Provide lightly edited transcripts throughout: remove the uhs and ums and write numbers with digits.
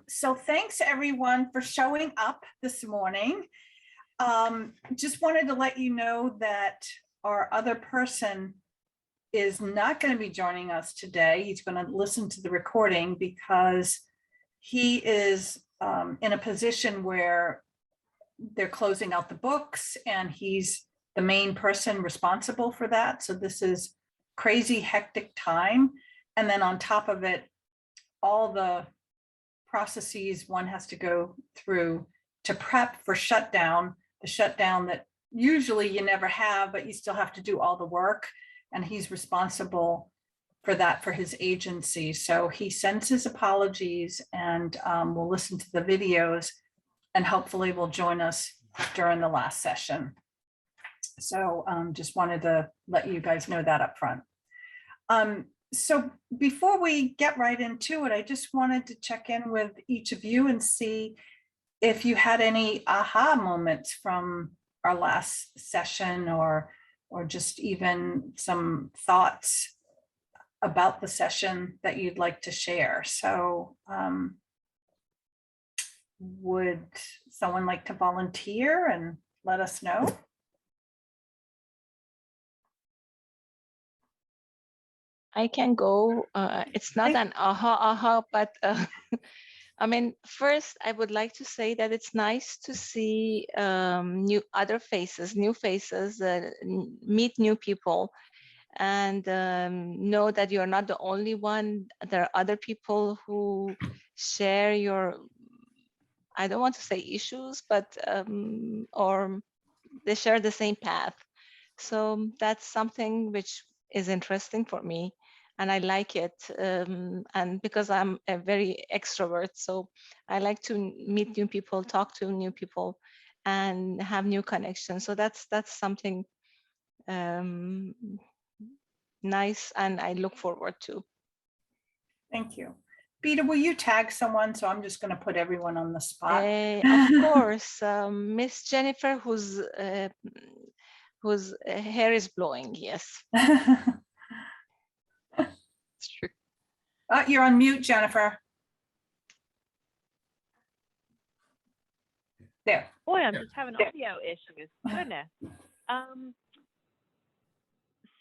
So thanks everyone for showing up this morning. Just wanted to let you know that our other person is not going to be joining us today. He's going to listen to the recording because he is in a position where they're closing out the books and he's the main person responsible for that. So this is crazy, hectic time. And then on top of it, all the processes one has to go through to prep for shutdown, the shutdown that usually you never have, but you still have to do all the work. And he's responsible for that for his agency. So he sends his apologies and we'll listen to the videos and hopefully will join us during the last session. So just wanted to let you guys know that up front. So before we get right into it, I just wanted to check in with each of you and see if you had any aha moments from our last session or just even some thoughts about the session that you'd like to share. So would someone like to volunteer and let us know? I can go. It's not an aha, but I mean, first, I would like to say that it's nice to see new faces, meet new people, and know that you're not the only one. There are other people who share your, I don't want to say issues, but or they share the same path. So that's something which is interesting for me. And I like it. And because I'm a very extrovert, so I like to meet new people, talk to new people, and have new connections. So that's something nice, and I look forward to. Thank you. Beta, will you tag someone? So I'm just going to put everyone on the spot. Of course, Miss Jennifer, whose hair is blowing. Yes. It's true. You're on mute, Jennifer. There. Boy, I'm just having audio issues. Goodness.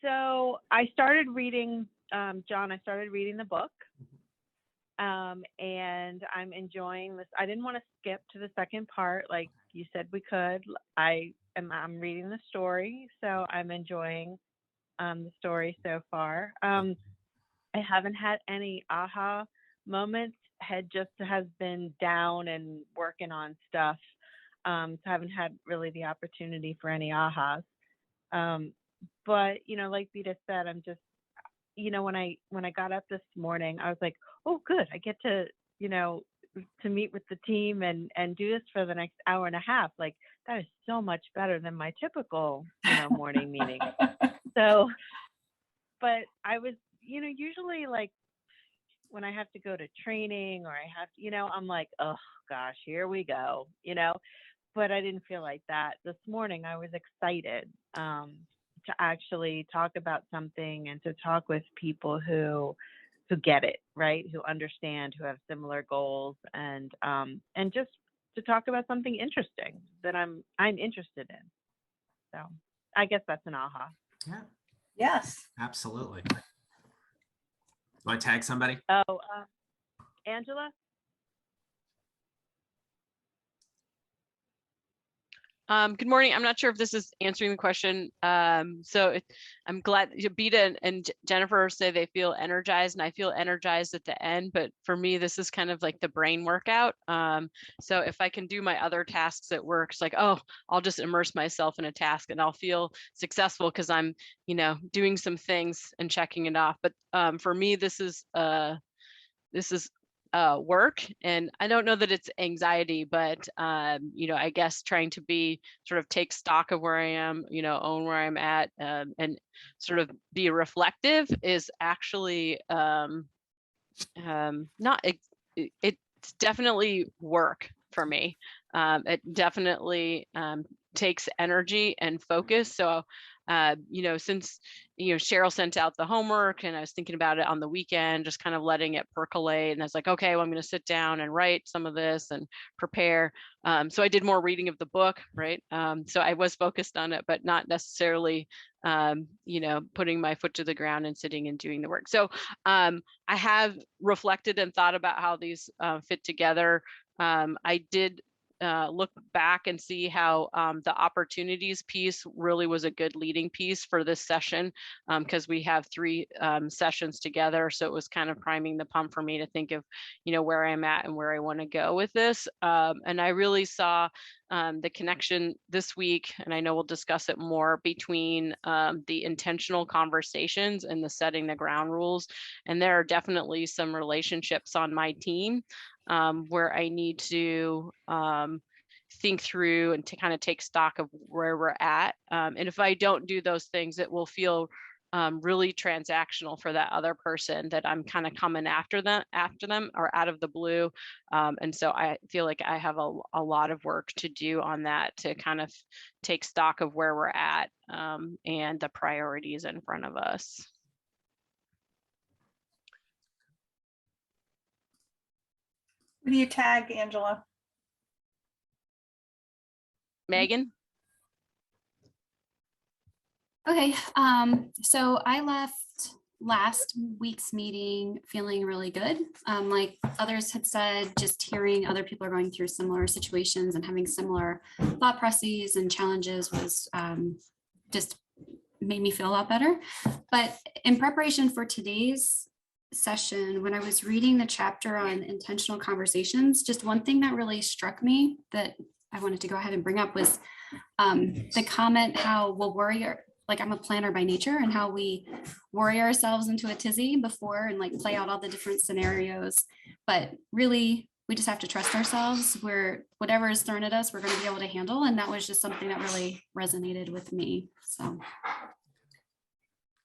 So I started reading, John, I started reading the book. And I'm enjoying this. I didn't want to skip to the second part like you said we could. I'm reading the story, so I'm enjoying the story so far. I haven't had any aha moments. Head just has been down and working on stuff. So I haven't had really the opportunity for any ahas. But like Beta said, I'm just, when I got up this morning, I was like, oh, good. I get to, to meet with the team and do this for the next hour and a half. Like that is so much better than my typical, morning meeting. So, but I was, usually like when I have to go to training or I have to, I'm like, oh gosh, here we go, but I didn't feel like that. This morning I was excited to actually talk about something and to talk with people who get it, right? Who understand, who have similar goals, and just to talk about something interesting that I'm interested in. So I guess that's an aha. Yeah. Yes. Absolutely. Want to tag somebody? Oh, Angela? Good morning. I'm not sure if this is answering the question. I'm glad Beta and Jennifer say they feel energized, and I feel energized at the end. But for me, this is kind of like the brain workout. So if I can do my other tasks at work, it's like, oh, I'll just immerse myself in a task and I'll feel successful because I'm, doing some things and checking it off. But for me, this is work, and I don't know that it's anxiety, but I guess trying to be sort of take stock of where I am, own where I'm at, and sort of be reflective is actually not it's definitely work for me. It definitely takes energy and focus. So, since, Cheryl sent out the homework and I was thinking about it on the weekend, just kind of letting it percolate. And I was like, okay, well, I'm going to sit down and write some of this and prepare. So I did more reading of the book, right? So I was focused on it, but not necessarily, putting my foot to the ground and sitting and doing the work. So I have reflected and thought about how these fit together. I did look back and see how the opportunities piece really was a good leading piece for this session, because we have 3 sessions together. So it was kind of priming the pump for me to think of, where I'm at and where I want to go with this. And I really saw the connection this week, and I know we'll discuss it more, between the intentional conversations and the setting the ground rules. And there are definitely some relationships on my team where I need to think through and to kind of take stock of where we're at. And if I don't do those things, it will feel really transactional for that other person, that I'm kind of coming after them or out of the blue. And so I feel like I have a lot of work to do on that, to kind of take stock of where we're at and the priorities in front of us. Who do you tag, Angela? Megan? Okay, so I left last week's meeting feeling really good. Like others had said, just hearing other people are going through similar situations and having similar thought processes and challenges was just made me feel a lot better. But in preparation for today's session, when I was reading the chapter on intentional conversations, just one thing that really struck me that I wanted to go ahead and bring up was the comment how we'll worry, like I'm a planner by nature, and how we worry ourselves into a tizzy before and like play out all the different scenarios. But really, we just have to trust ourselves, where whatever is thrown at us, we're going to be able to handle. And that was just something that really resonated with me. So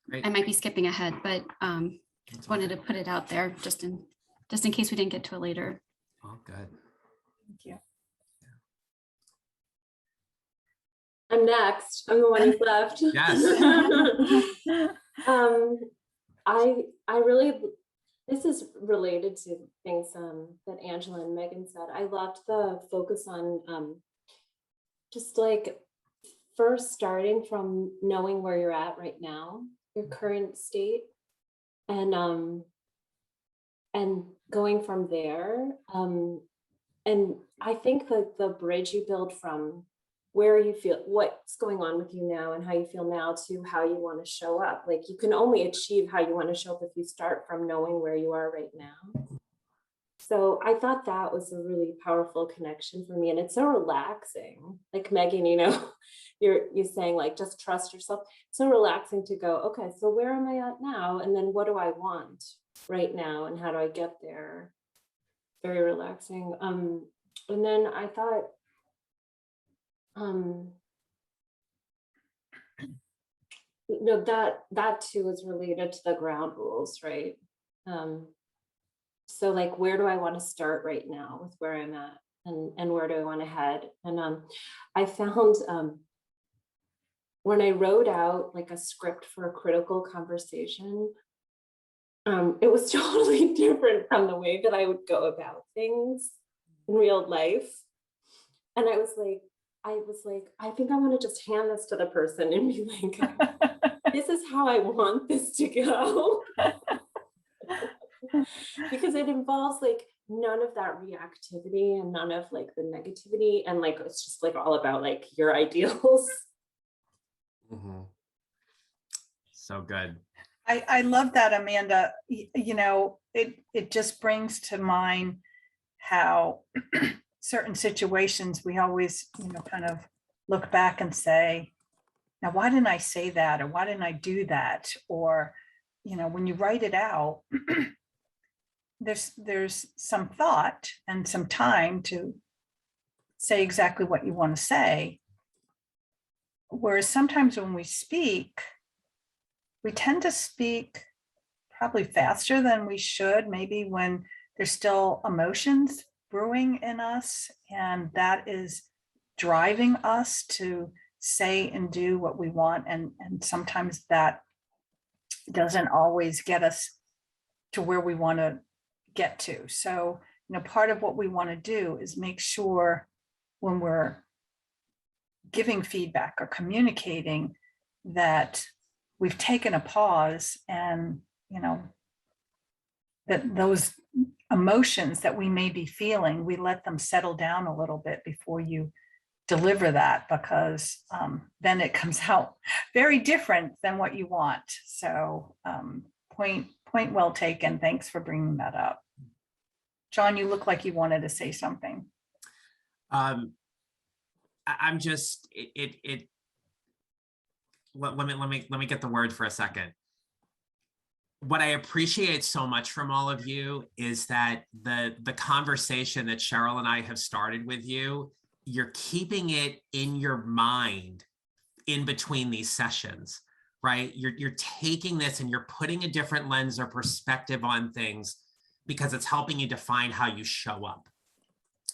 Great. I might be skipping ahead, but wanted to put it out there just in case we didn't get to it later. Oh, good. Thank you. I'm next. I'm the one who's left. Yes. I really, this is related to things that Angela and Megan said. I loved the focus on just like first starting from knowing where you're at right now, your current state, and going from there. And I think that the bridge you build from where you feel, what's going on with you now and how you feel now, to how you want to show up. Like you can only achieve how you want to show up if you start from knowing where you are right now. So I thought that was a really powerful connection for me. And it's so relaxing. Like Megan, you're saying like, just trust yourself. It's so relaxing to go, okay, so where am I at now? And then what do I want right now? And how do I get there? Very relaxing. And then I thought, that too is related to the ground rules, right? So like, where do I want to start right now with where I'm at, and where do I want to head? And I found when I wrote out like a script for a critical conversation, it was totally different from the way that I would go about things in real life. And I was like, I think I want to just hand this to the person and be like, this is how I want this to go. Because it involves like none of that reactivity and none of like the negativity. And like, it's just like all about like your ideals. Mm-hmm. So good. I love that, Amanda. It just brings to mind how certain situations we always, kind of look back and say, now, why didn't I say that? Or why didn't I do that? Or, when you write it out, there's some thought and some time to say exactly what you want to say. Whereas sometimes when we speak, we tend to speak probably faster than we should, maybe when there's still emotions brewing in us. And that is driving us to say and do what we want. And sometimes that doesn't always get us to where we want to get to. So, part of what we want to do is make sure when we're giving feedback or communicating that we've taken a pause and, that those emotions that we may be feeling, we let them settle down a little bit before you deliver that, because then it comes out very different than what you want. So point well taken. Thanks for bringing that up. John, you look like you wanted to say something. I'm just let me get the word for a second. What I appreciate so much from all of you is that the conversation that Cheryl and I have started with you, you're keeping it in your mind in between these sessions, right? You're taking this and you're putting a different lens or perspective on things because it's helping you define how you show up.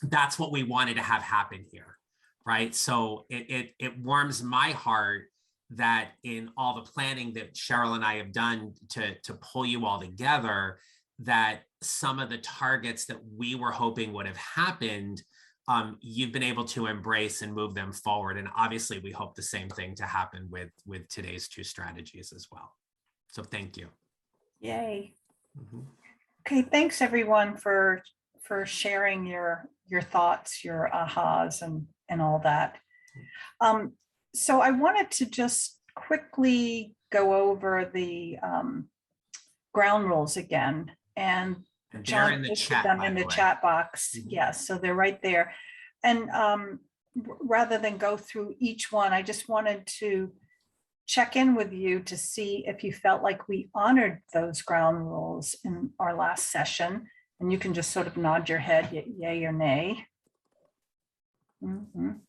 That's what we wanted to have happen here, right? So it warms my heart that in all the planning that Cheryl and I have done to pull you all together, that some of the targets that we were hoping would have happened, you've been able to embrace and move them forward. And obviously we hope the same thing to happen with today's 2 strategies as well. So thank you. Yay. Mm-hmm. Okay, thanks everyone for sharing your thoughts, your ahas and all that. So I wanted to just quickly go over the ground rules again, and they're in the posted chat, them by in the the way. chat box. Mhm. Yes, so they're right there. And rather than go through each one, I just wanted to check in with you to see if you felt like we honored those ground rules in our last session. And you can just sort of nod your head, yay or nay. Mhm.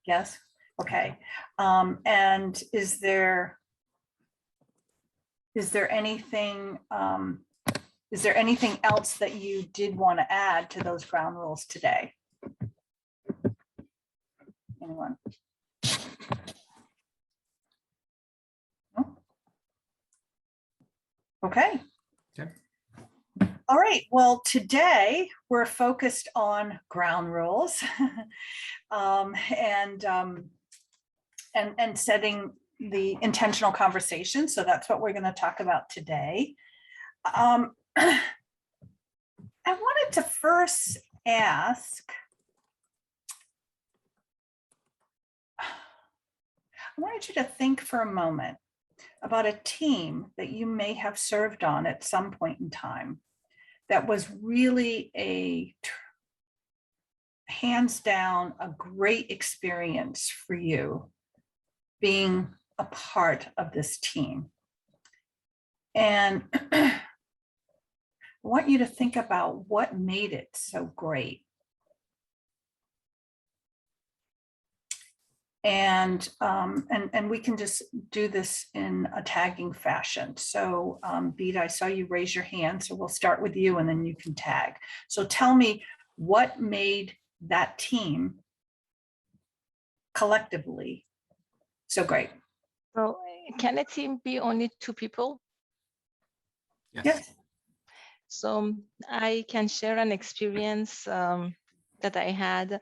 Yes. Okay. And is there anything else that you did want to add to those ground rules today? Anyone? No? Okay. Okay. All right. Well, today we're focused on ground rules and setting the intentional conversation. So that's what we're going to talk about today. I wanted to first ask, I wanted you to think for a moment about a team that you may have served on at some point in time that was really hands down a great experience for you being a part of this team. And I want you to think about what made it so great. And we can just do this in a tagging fashion. So Beta, I saw you raise your hand, so we'll start with you and then you can tag. So tell me what made that team collectively so great. So can a team be only 2 people? Yes. So I can share an experience that I had.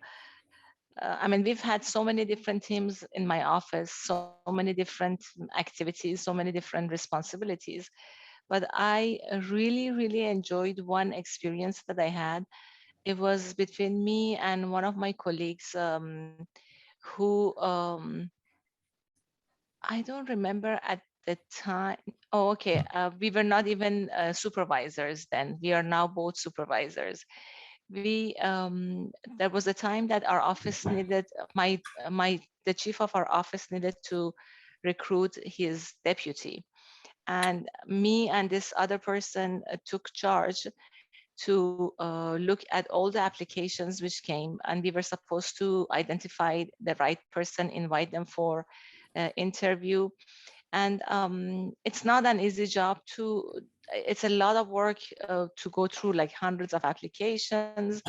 I mean, we've had so many different teams in my office, so many different activities, so many different responsibilities. But I really, really enjoyed one experience that I had. It was between me and one of my colleagues who I don't remember at the time. Oh, okay. We were not even supervisors then. We are now both supervisors. There was a time that our office needed the chief of our office needed to recruit his deputy, and me and this other person took charge to look at all the applications which came, and we were supposed to identify the right person, invite them for interview. And it's not an easy job it's a lot of work to go through like hundreds of applications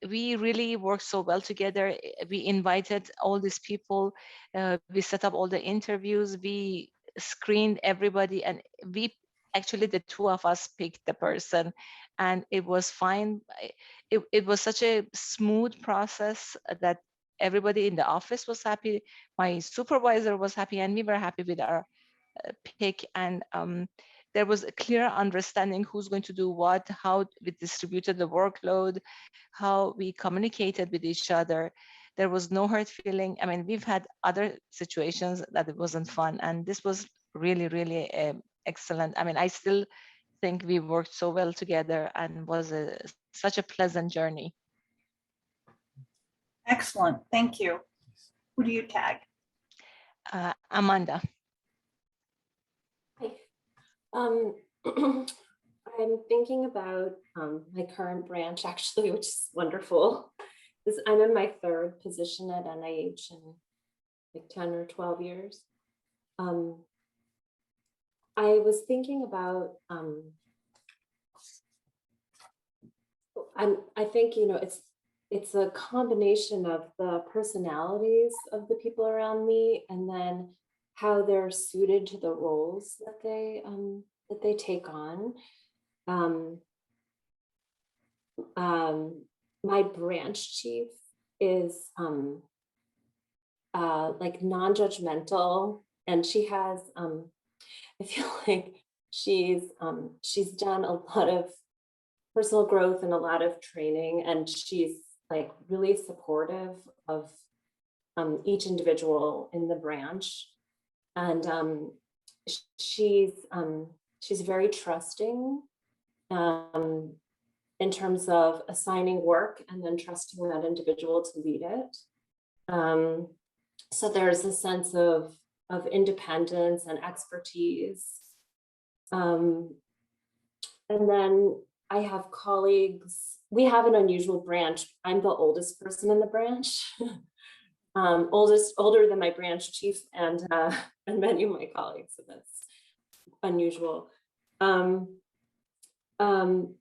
we really worked so well together. We invited all these people. We set up all the interviews. We screened everybody, and we actually, the two of us picked the person, and it was fine. It was such a smooth process that everybody in the office was happy. My supervisor was happy, and we were happy with our pick. And there was a clear understanding who's going to do what, how we distributed the workload, how we communicated with each other. There was no hurt feeling. I mean, we've had other situations that it wasn't fun, and this was really, really excellent. I mean, I still think we worked so well together, and was such a pleasant journey. Excellent. Thank you. Who do you tag? Amanda. Hi. I'm thinking about my current branch, actually, which is wonderful. I'm in my third position at NIH in like 10 or 12 years. I was thinking about, I think, you know, it's a combination of the personalities of the people around me, and then how they're suited to the roles that they take on. My branch chief is like non-judgmental, and she has I feel like she's done a lot of personal growth and a lot of training, and she's like really supportive of each individual in the branch. And she's very trusting in terms of assigning work and then trusting that individual to lead it. So there's a sense of independence and expertise. And then I have colleagues. We have an unusual branch. I'm the oldest person in the branch. Older than my branch chief and many of my colleagues, so that's unusual.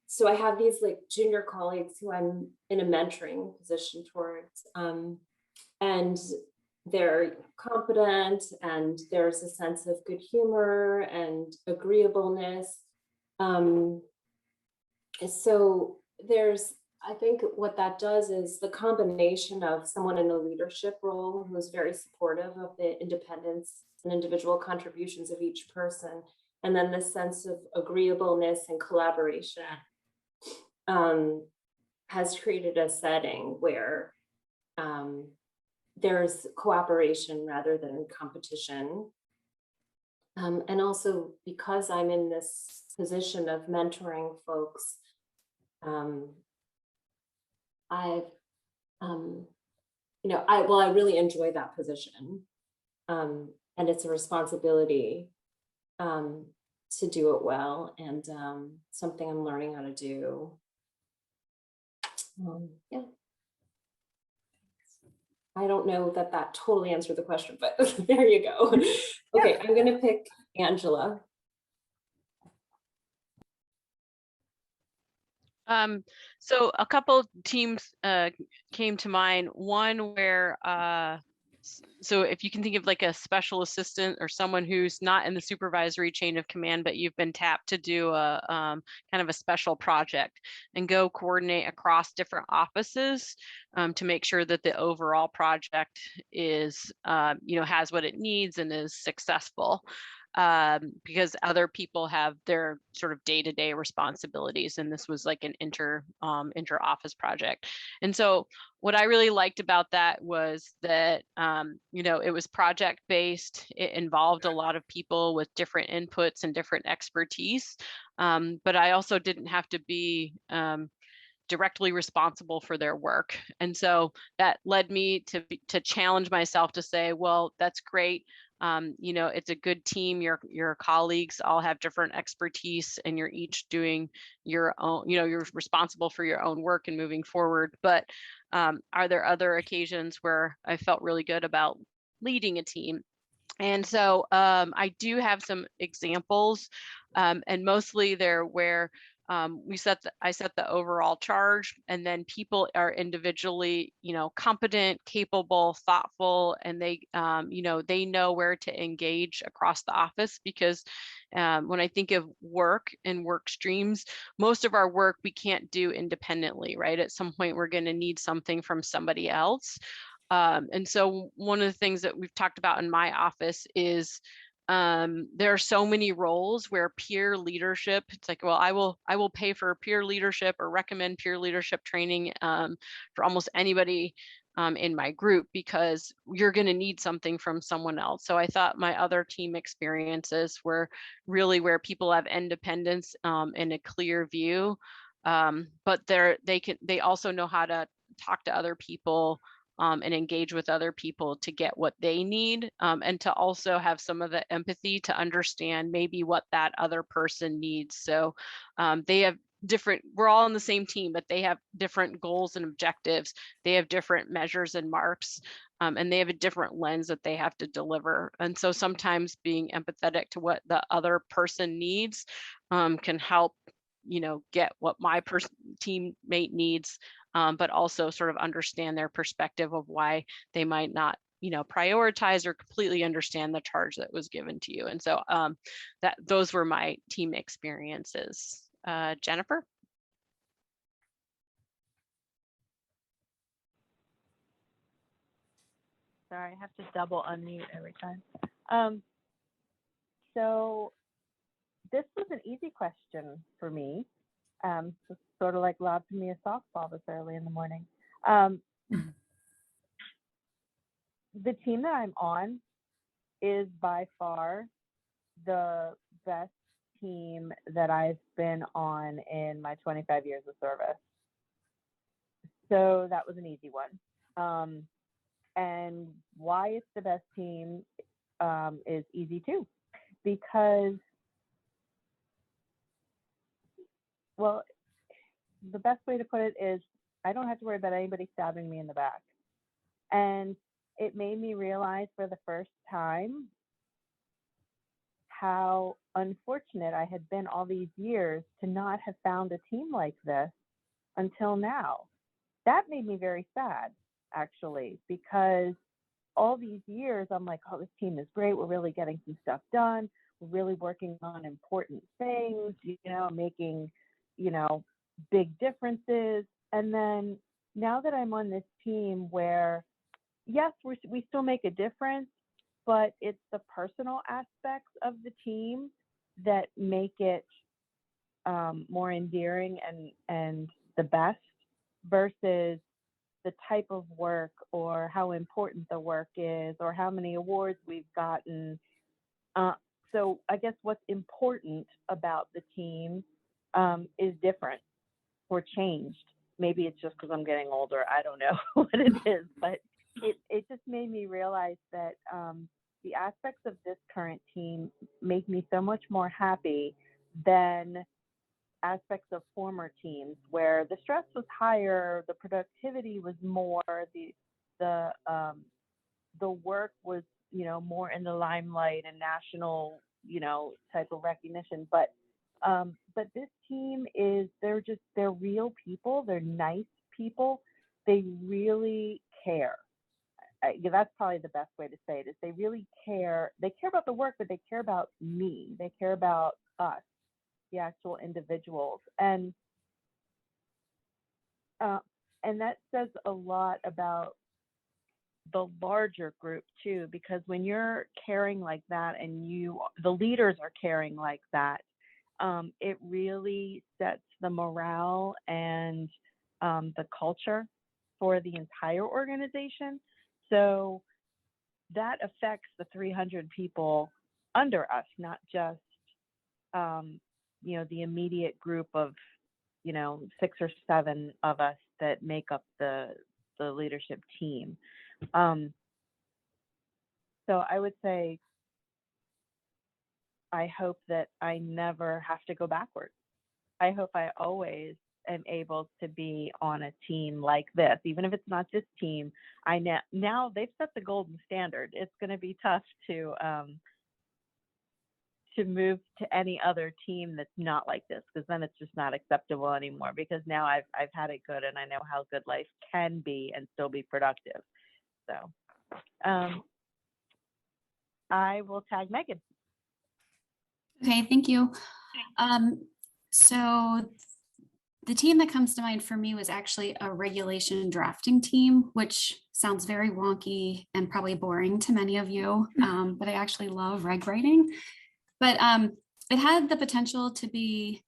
So I have these like junior colleagues who I'm in a mentoring position towards, and they're competent, and there's a sense of good humor and agreeableness. So I think what that does is the combination of someone in a leadership role who is very supportive of the independence and individual contributions of each person, and then this sense of agreeableness and collaboration has created a setting where there's cooperation rather than competition. And also, because I'm in this position of mentoring folks, I really enjoy that position, and it's a responsibility to do it well, and something I'm learning how to do. Yeah. I don't know that totally answered the question, but there you go. Okay, I'm going to pick Angela. So a couple teams came to mind. One where, so if you can think of like a special assistant or someone who's not in the supervisory chain of command, but you've been tapped to do a kind of a special project and go coordinate across different offices to make sure that the overall project is, has what it needs and is successful. Because other people have their sort of day-to-day responsibilities, and this was like an inter-office project. And so what I really liked about that was that it was project-based. It involved a lot of people with different inputs and different expertise, but I also didn't have to be directly responsible for their work. And so that led me to challenge myself to say, well, that's great. It's a good team. Your colleagues all have different expertise, and you're each doing your own, you're responsible for your own work and moving forward. But are there other occasions where I felt really good about leading a team? And so I do have some examples, and mostly they're where I set the overall charge, and then people are individually, competent, capable, thoughtful, and they, they know where to engage across the office. Because when I think of work and work streams, most of our work we can't do independently, right? At some point, we're going to need something from somebody else. And so one of the things that we've talked about in my office is there are so many roles where peer leadership, it's like, well, I will pay for peer leadership or recommend peer leadership training for almost anybody in my group, because you're going to need something from someone else. So I thought my other team experiences were really where people have independence and a clear view, but they also know how to talk to other people and engage with other people to get what they need, and to also have some of the empathy to understand maybe what that other person needs. So they have we're all on the same team, but they have different goals and objectives. They have different measures and marks, and they have a different lens that they have to deliver. And so sometimes being empathetic to what the other person needs can help, get what my teammate needs, but also sort of understand their perspective of why they might not, prioritize or completely understand the charge that was given to you. And so those were my team experiences. Jennifer? Sorry, I have to double unmute every time. So this was an easy question for me. It's sort of like lobbing me a softball this early in the morning. The team that I'm on is by far the best team that I've been on in my 25 years of service. So that was an easy one. And why it's the best team is easy too, because, well, the best way to put it is I don't have to worry about anybody stabbing me in the back. And it made me realize for the first time how unfortunate I had been all these years to not have found a team like this until now. That made me very sad, actually, because all these years I'm like, oh, this team is great. We're really getting some stuff done. We're really working on important things, making, big differences. And then now that I'm on this team where, yes, we still make a difference, but it's the personal aspects of the team that make it more endearing and the best, versus the type of work or how important the work is or how many awards we've gotten. So I guess what's important about the team is different or changed. Maybe it's just because I'm getting older. I don't know what it is, but it just made me realize that the aspects of this current team make me so much more happy than aspects of former teams where the stress was higher, the productivity was more, the work was, more in the limelight and national, type of recognition. But this team they're real people. They're nice people. They really care. That's probably the best way to say it, is they really care. They care about the work, but they care about me. They care about us, the actual individuals. And that says a lot about the larger group too, because when you're caring like that and the leaders are caring like that, it really sets the morale and the culture for the entire organization. So that affects the 300 people under us, not just the immediate group of 6 or 7 of us that make up the leadership team. So I would say I hope that I never have to go backwards. I hope I always am able to be on a team like this, even if it's not this team. Now they've set the golden standard. It's going to be tough to to move to any other team that's not like this, because then it's just not acceptable anymore, because now I've had it good and I know how good life can be and still be productive. So I will tag Megan. Okay, thank you. So the team that comes to mind for me was actually a regulation drafting team, which sounds very wonky and probably boring to many of you, but I actually love reg writing. But it had the potential to be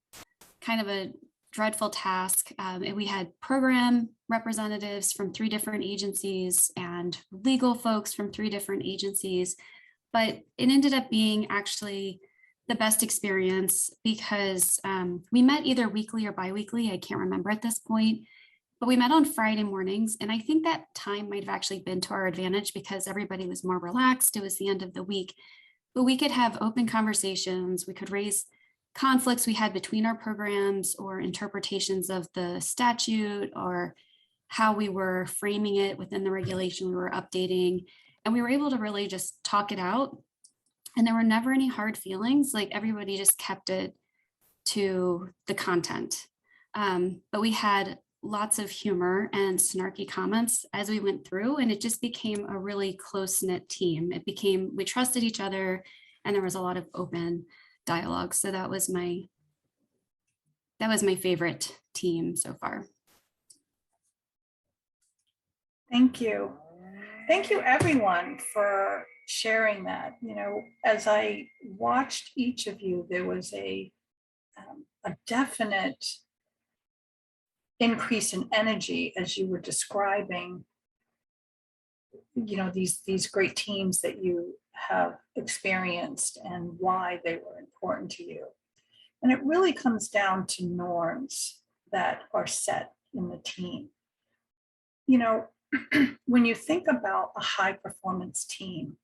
kind of a dreadful task. And we had program representatives from 3 different agencies and legal folks from 3 different agencies. But it ended up being actually the best experience because we met either weekly or biweekly. I can't remember at this point, but we met on Friday mornings. And I think that time might have actually been to our advantage because everybody was more relaxed. It was the end of the week, but we could have open conversations. We could raise conflicts we had between our programs or interpretations of the statute or how we were framing it within the regulation we were updating. And we were able to really just talk it out. And there were never any hard feelings, like everybody just kept it to the content. But we had lots of humor and snarky comments as we went through, and it just became a really close-knit team. We trusted each other, and there was a lot of open dialogue. So that was my favorite team so far. Thank you. Thank you, everyone, for sharing that. You know, as I watched each of you, there was a definite increase in energy as you were describing, you know, these great teams that you have experienced and why they were important to you. And it really comes down to norms that are set in the team. You know, when you think about a high performance team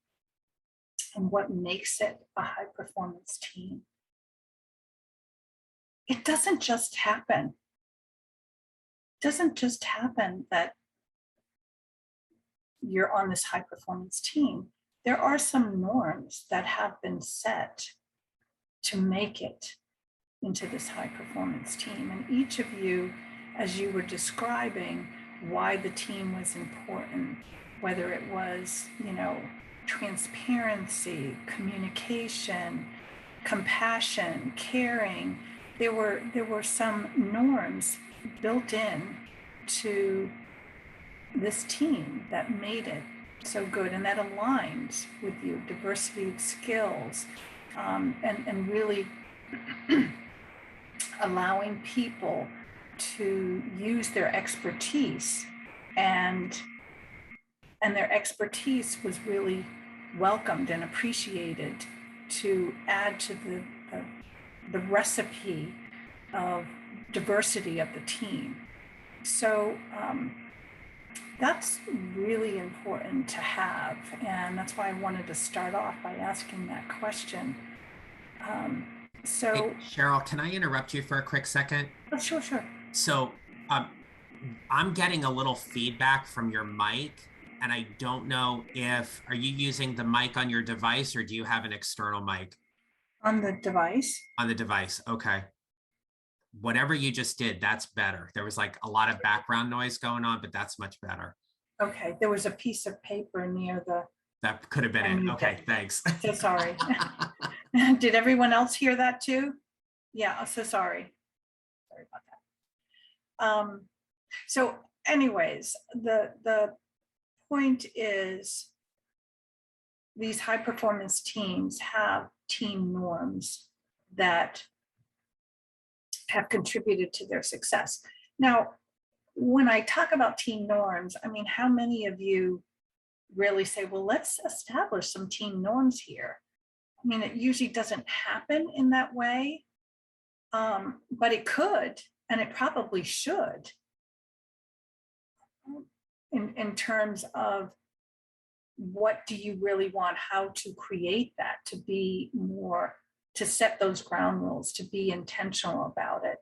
and what makes it a high performance team, it doesn't just happen. It doesn't just happen that you're on this high performance team. There are some norms that have been set to make it into this high performance team. And each of you, as you were describing why the team was important, whether it was, you know, transparency, communication, compassion, caring, there were some norms built in to this team that made it so good, and that aligns with you, diversity of skills, and really allowing people to use their expertise, and their expertise was really welcomed and appreciated to add to the recipe of diversity of the team. So that's really important to have, and that's why I wanted to start off by asking that question. Hey, Cheryl, can I interrupt you for a quick second? Oh, sure. So I'm getting a little feedback from your mic, and I don't know are you using the mic on your device or do you have an external mic? On the device. On the device, okay. Whatever you just did, that's better. There was like a lot of background noise going on, but that's much better. Okay, there was a piece of paper near the. That could have been it. Okay, thanks. So sorry. Did everyone else hear that too? Yeah, I'm so sorry. Sorry about that. So anyways, the point is these high performance teams have team norms that have contributed to their success. Now, when I talk about team norms, I mean, how many of you really say, well, let's establish some team norms here? I mean, it usually doesn't happen in that way, but it could, and it probably should, in terms of what do you really want, how to create that, to be more, to set those ground rules, to be intentional about it.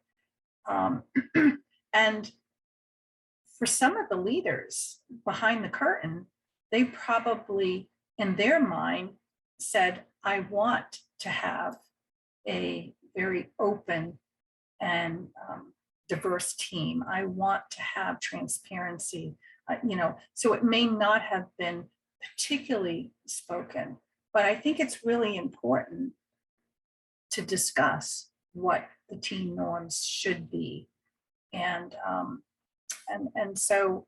And for some of the leaders behind the curtain, they probably, in their mind, said, I want to have a very open and diverse team. I want to have transparency, so it may not have been particularly spoken, but I think it's really important to discuss what the team norms should be. And so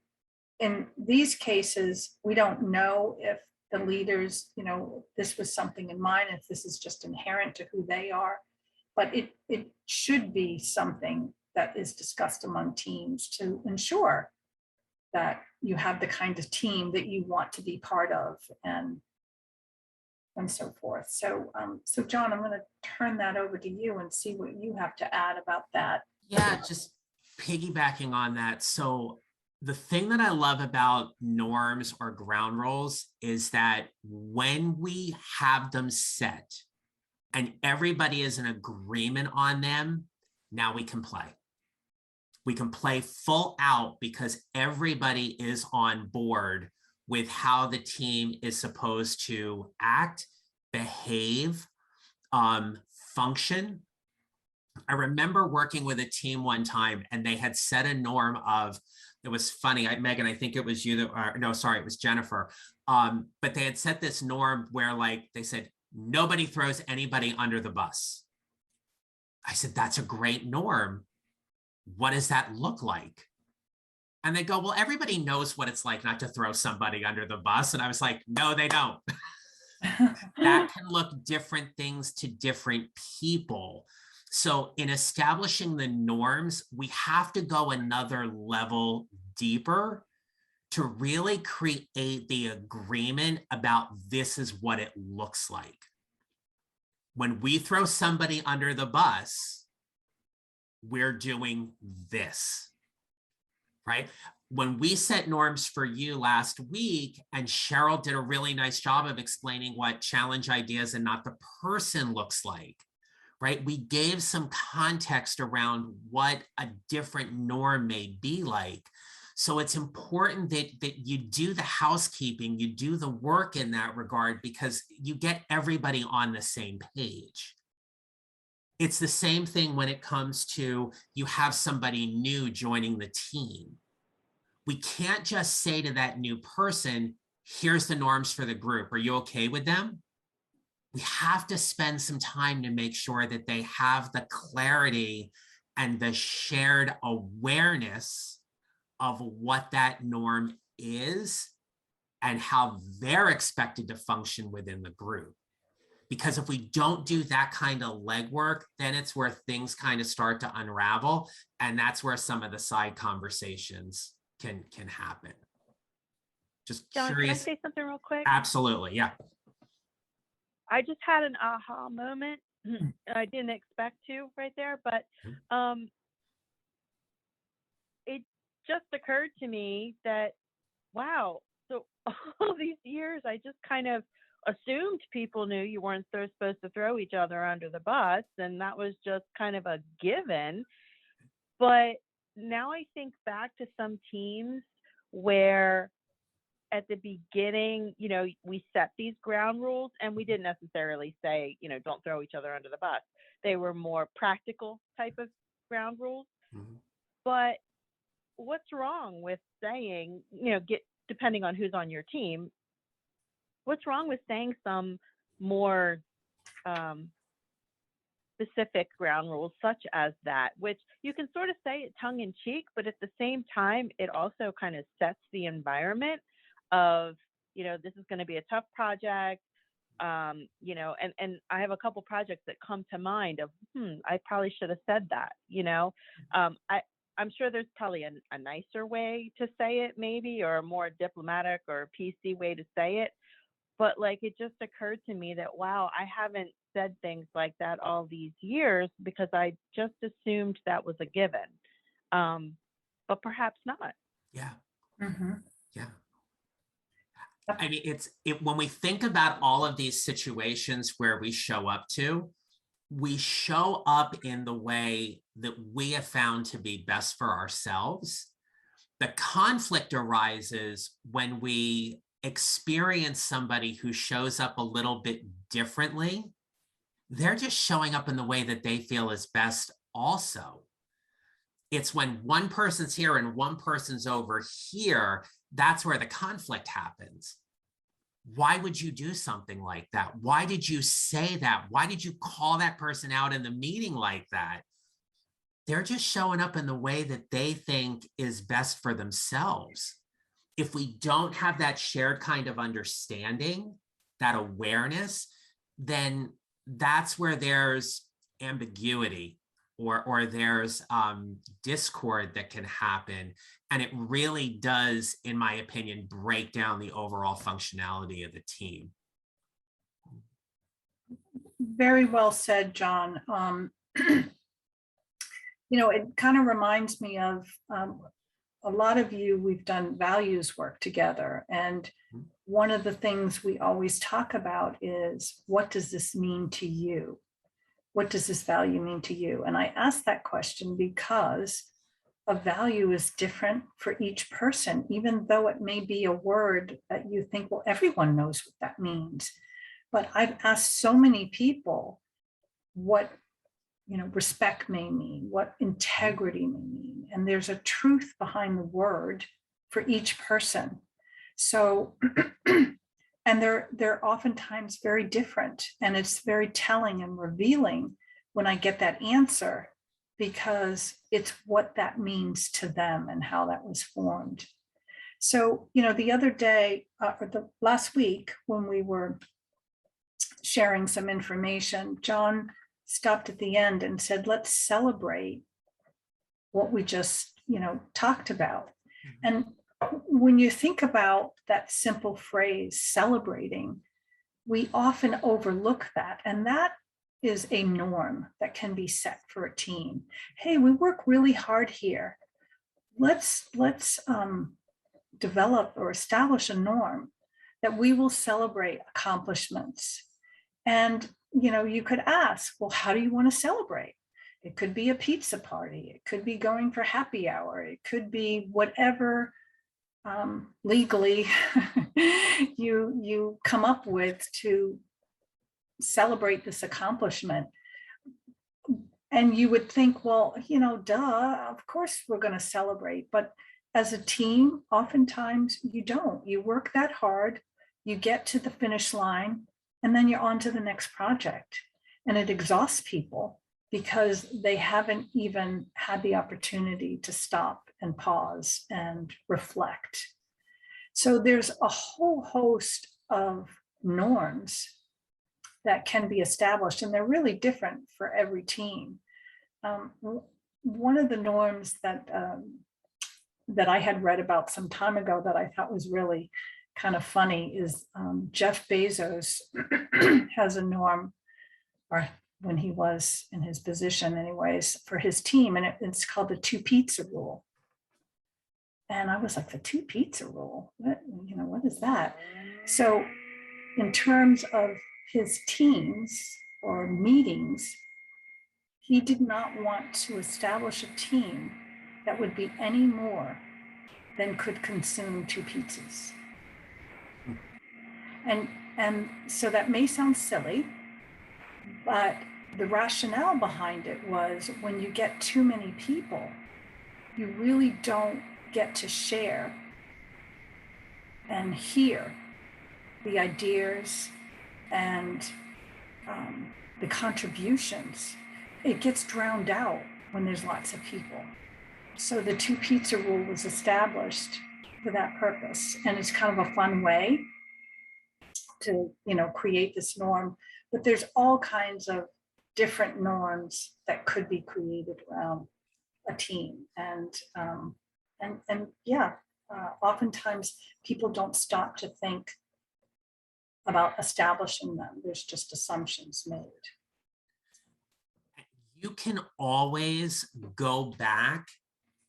in these cases, we don't know if the leaders, this was something in mind, if this is just inherent to who they are, but it should be something that is discussed among teams to ensure that you have the kind of team that you want to be part of, and so forth. So, so John, I'm going to turn that over to you and see what you have to add about that. Yeah, just piggybacking on that. So the thing that I love about norms or ground rules is that when we have them set and everybody is in agreement on them, now we can play. We can play full out because everybody is on board with how the team is supposed to act, behave, function. I remember working with a team one time and they had set a norm of, it was funny, Megan, I think it was you that, no, sorry, it was Jennifer. But they had set this norm where they said, nobody throws anybody under the bus. I said, that's a great norm. What does that look like? And they go, well, everybody knows what it's like not to throw somebody under the bus. And I was like, no, they don't. That can look different things to different people. So in establishing the norms, we have to go another level deeper to really create the agreement about this is what it looks like. When we throw somebody under the bus, we're doing this, right? When we set norms for you last week, and Cheryl did a really nice job of explaining what challenge ideas and not the person looks like, right? We gave some context around what a different norm may be like. So it's important that you do the housekeeping, you do the work in that regard, because you get everybody on the same page. It's the same thing when it comes to you have somebody new joining the team. We can't just say to that new person, here's the norms for the group. Are you okay with them? We have to spend some time to make sure that they have the clarity and the shared awareness of what that norm is and how they're expected to function within the group. Because if we don't do that kind of legwork, then it's where things kind of start to unravel. And that's where some of the side conversations can happen. Just John, curious. can I say something real quick? Absolutely, yeah. I just had an aha moment. I didn't expect to right there, but it just occurred to me that, wow, so all these years I just kind of assumed people knew you weren't supposed to throw each other under the bus, and that was just kind of a given. But now I think back to some teams where at the beginning, we set these ground rules and we didn't necessarily say, don't throw each other under the bus. They were more practical type of ground rules. Mm-hmm. But what's wrong with saying, depending on who's on your team, what's wrong with saying some more specific ground rules such as that, which you can sort of say it tongue in cheek, but at the same time, it also kind of sets the environment of, this is going to be a tough project, and I have a couple projects that come to mind of, I probably should have said that, I'm sure there's probably a nicer way to say it maybe, or a more diplomatic or PC way to say it. But it just occurred to me that, wow, I haven't said things like that all these years because I just assumed that was a given. But perhaps not. Yeah. Mm-hmm. Yeah. I mean, when we think about all of these situations where we show up in the way that we have found to be best for ourselves. The conflict arises when we experience somebody who shows up a little bit differently they're just showing up in the way that they feel is best also. It's when one person's here and one person's over here, that's where the conflict happens. Why would you do something like that? Why did you say that? Why did you call that person out in the meeting like that? They're just showing up in the way that they think is best for themselves. If we don't have that shared kind of understanding, that awareness, then that's where there's ambiguity or there's discord that can happen. And it really does, in my opinion, break down the overall functionality of the team. Very well said, John. It kind of reminds me of a lot of you, we've done values work together. And one of the things we always talk about is, what does this mean to you? What does this value mean to you? And I ask that question because a value is different for each person, even though it may be a word that you think, well, everyone knows what that means. But I've asked so many people what respect may mean, what integrity may mean. And there's a truth behind the word for each person. So, and they're oftentimes very different. And it's very telling and revealing when I get that answer, because it's what that means to them and how that was formed. So, the other day, or the last week, when we were sharing some information, John stopped at the end and said, let's celebrate what we just, talked about. And when you think about that simple phrase, celebrating, we often overlook that. And that is a norm that can be set for a team. Hey, we work really hard here. Let's develop or establish a norm that we will celebrate accomplishments. And you could ask, well, how do you want to celebrate? It could be a pizza party. It could be going for happy hour. It could be whatever legally you come up with to celebrate this accomplishment. And you would think, well, duh, of course we're going to celebrate. But as a team, oftentimes you don't. You work that hard, you get to the finish line, and then you're on to the next project. And it exhausts people because they haven't even had the opportunity to stop and pause and reflect. So there's a whole host of norms that can be established, and they're really different for every team. One of the norms that I had read about some time ago that I thought was really kind of funny is Jeff Bezos has a norm, or when he was in his position anyways, for his team, and it's called the 2 pizza rule. And I was like, the 2 pizza rule? What is that? So in terms of his teams or meetings, he did not want to establish a team that would be any more than could consume 2 pizzas. And so that may sound silly, but the rationale behind it was, when you get too many people, you really don't get to share and hear the ideas and the contributions. It gets drowned out when there's lots of people. So the 2 pizza rule was established for that purpose. And it's kind of a fun way to, create this norm. But there's all kinds of different norms that could be created around a team. And oftentimes people don't stop to think about establishing them. There's just assumptions made. You can always go back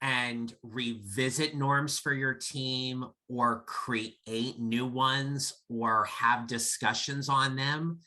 and revisit norms for your team, or create new ones, or have discussions on them,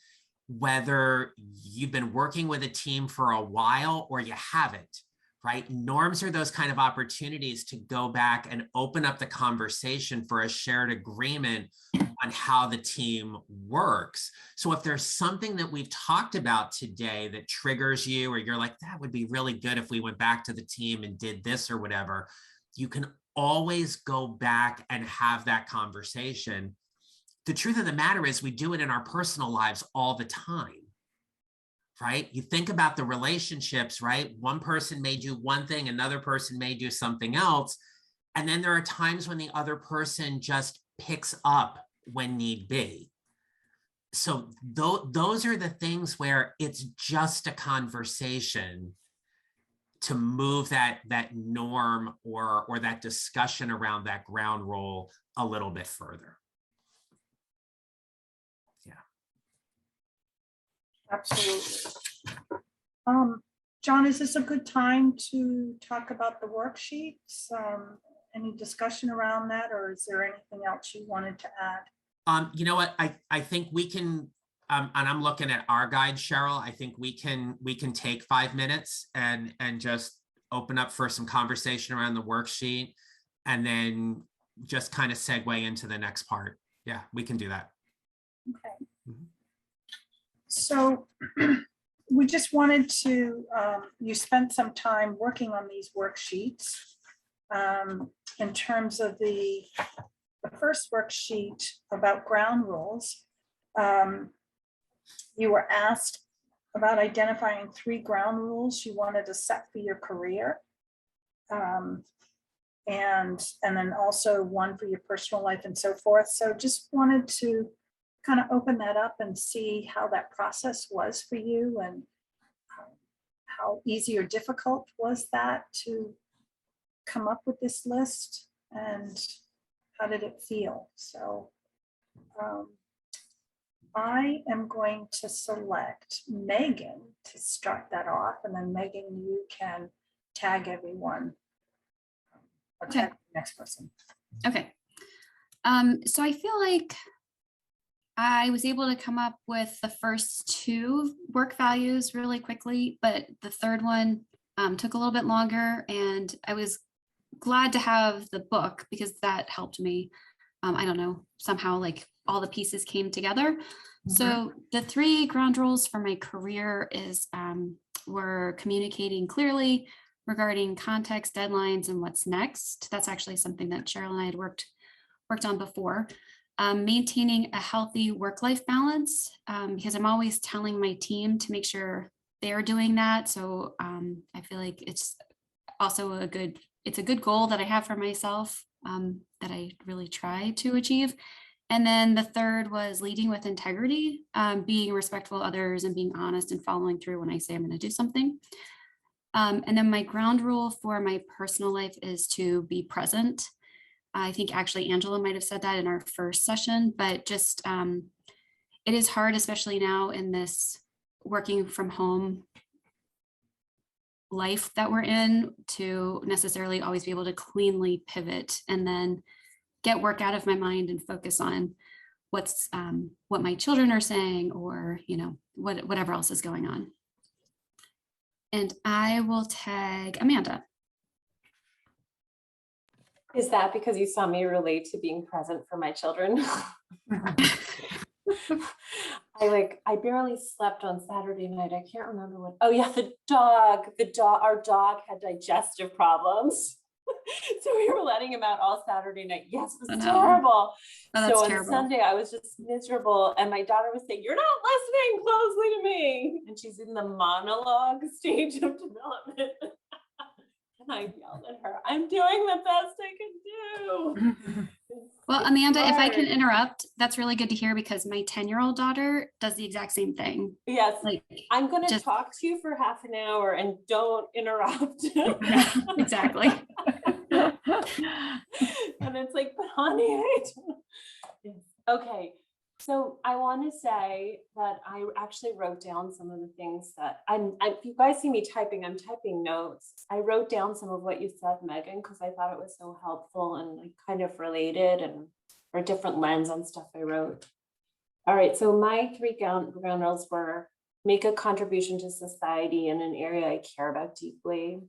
whether you've been working with a team for a while or you haven't. right? Norms are those kind of opportunities to go back and open up the conversation for a shared agreement on how the team works. So if there's something that we've talked about today that triggers you, or you're like, that would be really good if we went back to the team and did this or whatever, you can always go back and have that conversation. The truth of the matter is we do it in our personal lives all the time. Right? You think about the relationships, right? One person may do one thing, another person may do something else. And then there are times when the other person just picks up when need be. So those are the things where it's just a conversation to move that norm or that discussion around that ground rule a little bit further. Absolutely. John, is this a good time to talk about the worksheets? Any discussion around that, or is there anything else you wanted to add? You know what, I think we can, and I'm looking at our guide, Cheryl, I think we can take 5 minutes and just open up for some conversation around the worksheet, and then just kind of segue into the next part. Yeah, we can do that. Okay. So we just wanted to, you spent some time working on these worksheets. In terms of the first worksheet about ground rules, you were asked about identifying 3 ground rules you wanted to set for your career. And then also 1 for your personal life and so forth. So just wanted to kind of open that up and see how that process was for you, and how easy or difficult was that to come up with this list, and how did it feel? So I am going to select Megan to start that off, and then Megan, you can tag everyone. Or tag the next person. Okay. So I feel like I was able to come up with the first 2 work values really quickly, but the third one took a little bit longer, and I was glad to have the book because that helped me. I don't know, somehow like all the pieces came together. So the 3 ground rules for my career is we're communicating clearly regarding context, deadlines, and what's next. That's actually something that Cheryl and I had worked on before. Maintaining a healthy work-life balance, because I'm always telling my team to make sure they're doing that. So I feel like it's also a good goal that I have for myself, that I really try to achieve. And then the third was leading with integrity, being respectful of others and being honest and following through when I say I'm going to do something. And then my ground rule for my personal life is to be present. I think actually Angela might have said that in our first session, but just it is hard, especially now in this working from home life that we're in, to necessarily always be able to cleanly pivot and then get work out of my mind and focus on what my children are saying, or whatever else is going on. And I will tag Amanda. Is that because you saw me relate to being present for my children? I barely slept on Saturday night. I can't remember what. Oh yeah, our dog had digestive problems. So we were letting him out all Saturday night. Yes, it was terrible. So on Sunday, I was just miserable. And my daughter was saying, "You're not listening closely to me." And she's in the monologue stage of development. And I yelled at her, "I'm doing the best I can do." Well, Amanda, if I can interrupt, that's really good to hear, because my 10-year-old daughter does the exact same thing. Yes, I'm going to talk to you for half an hour and don't interrupt. Exactly. And it's like, but honey, okay. So I want to say that I actually wrote down some of the things that if you guys see me typing, I'm typing notes. I wrote down some of what you said, Megan, because I thought it was so helpful and kind of related, and or a different lens on stuff I wrote. All right. So my 3 ground rules were: make a contribution to society in an area I care about deeply,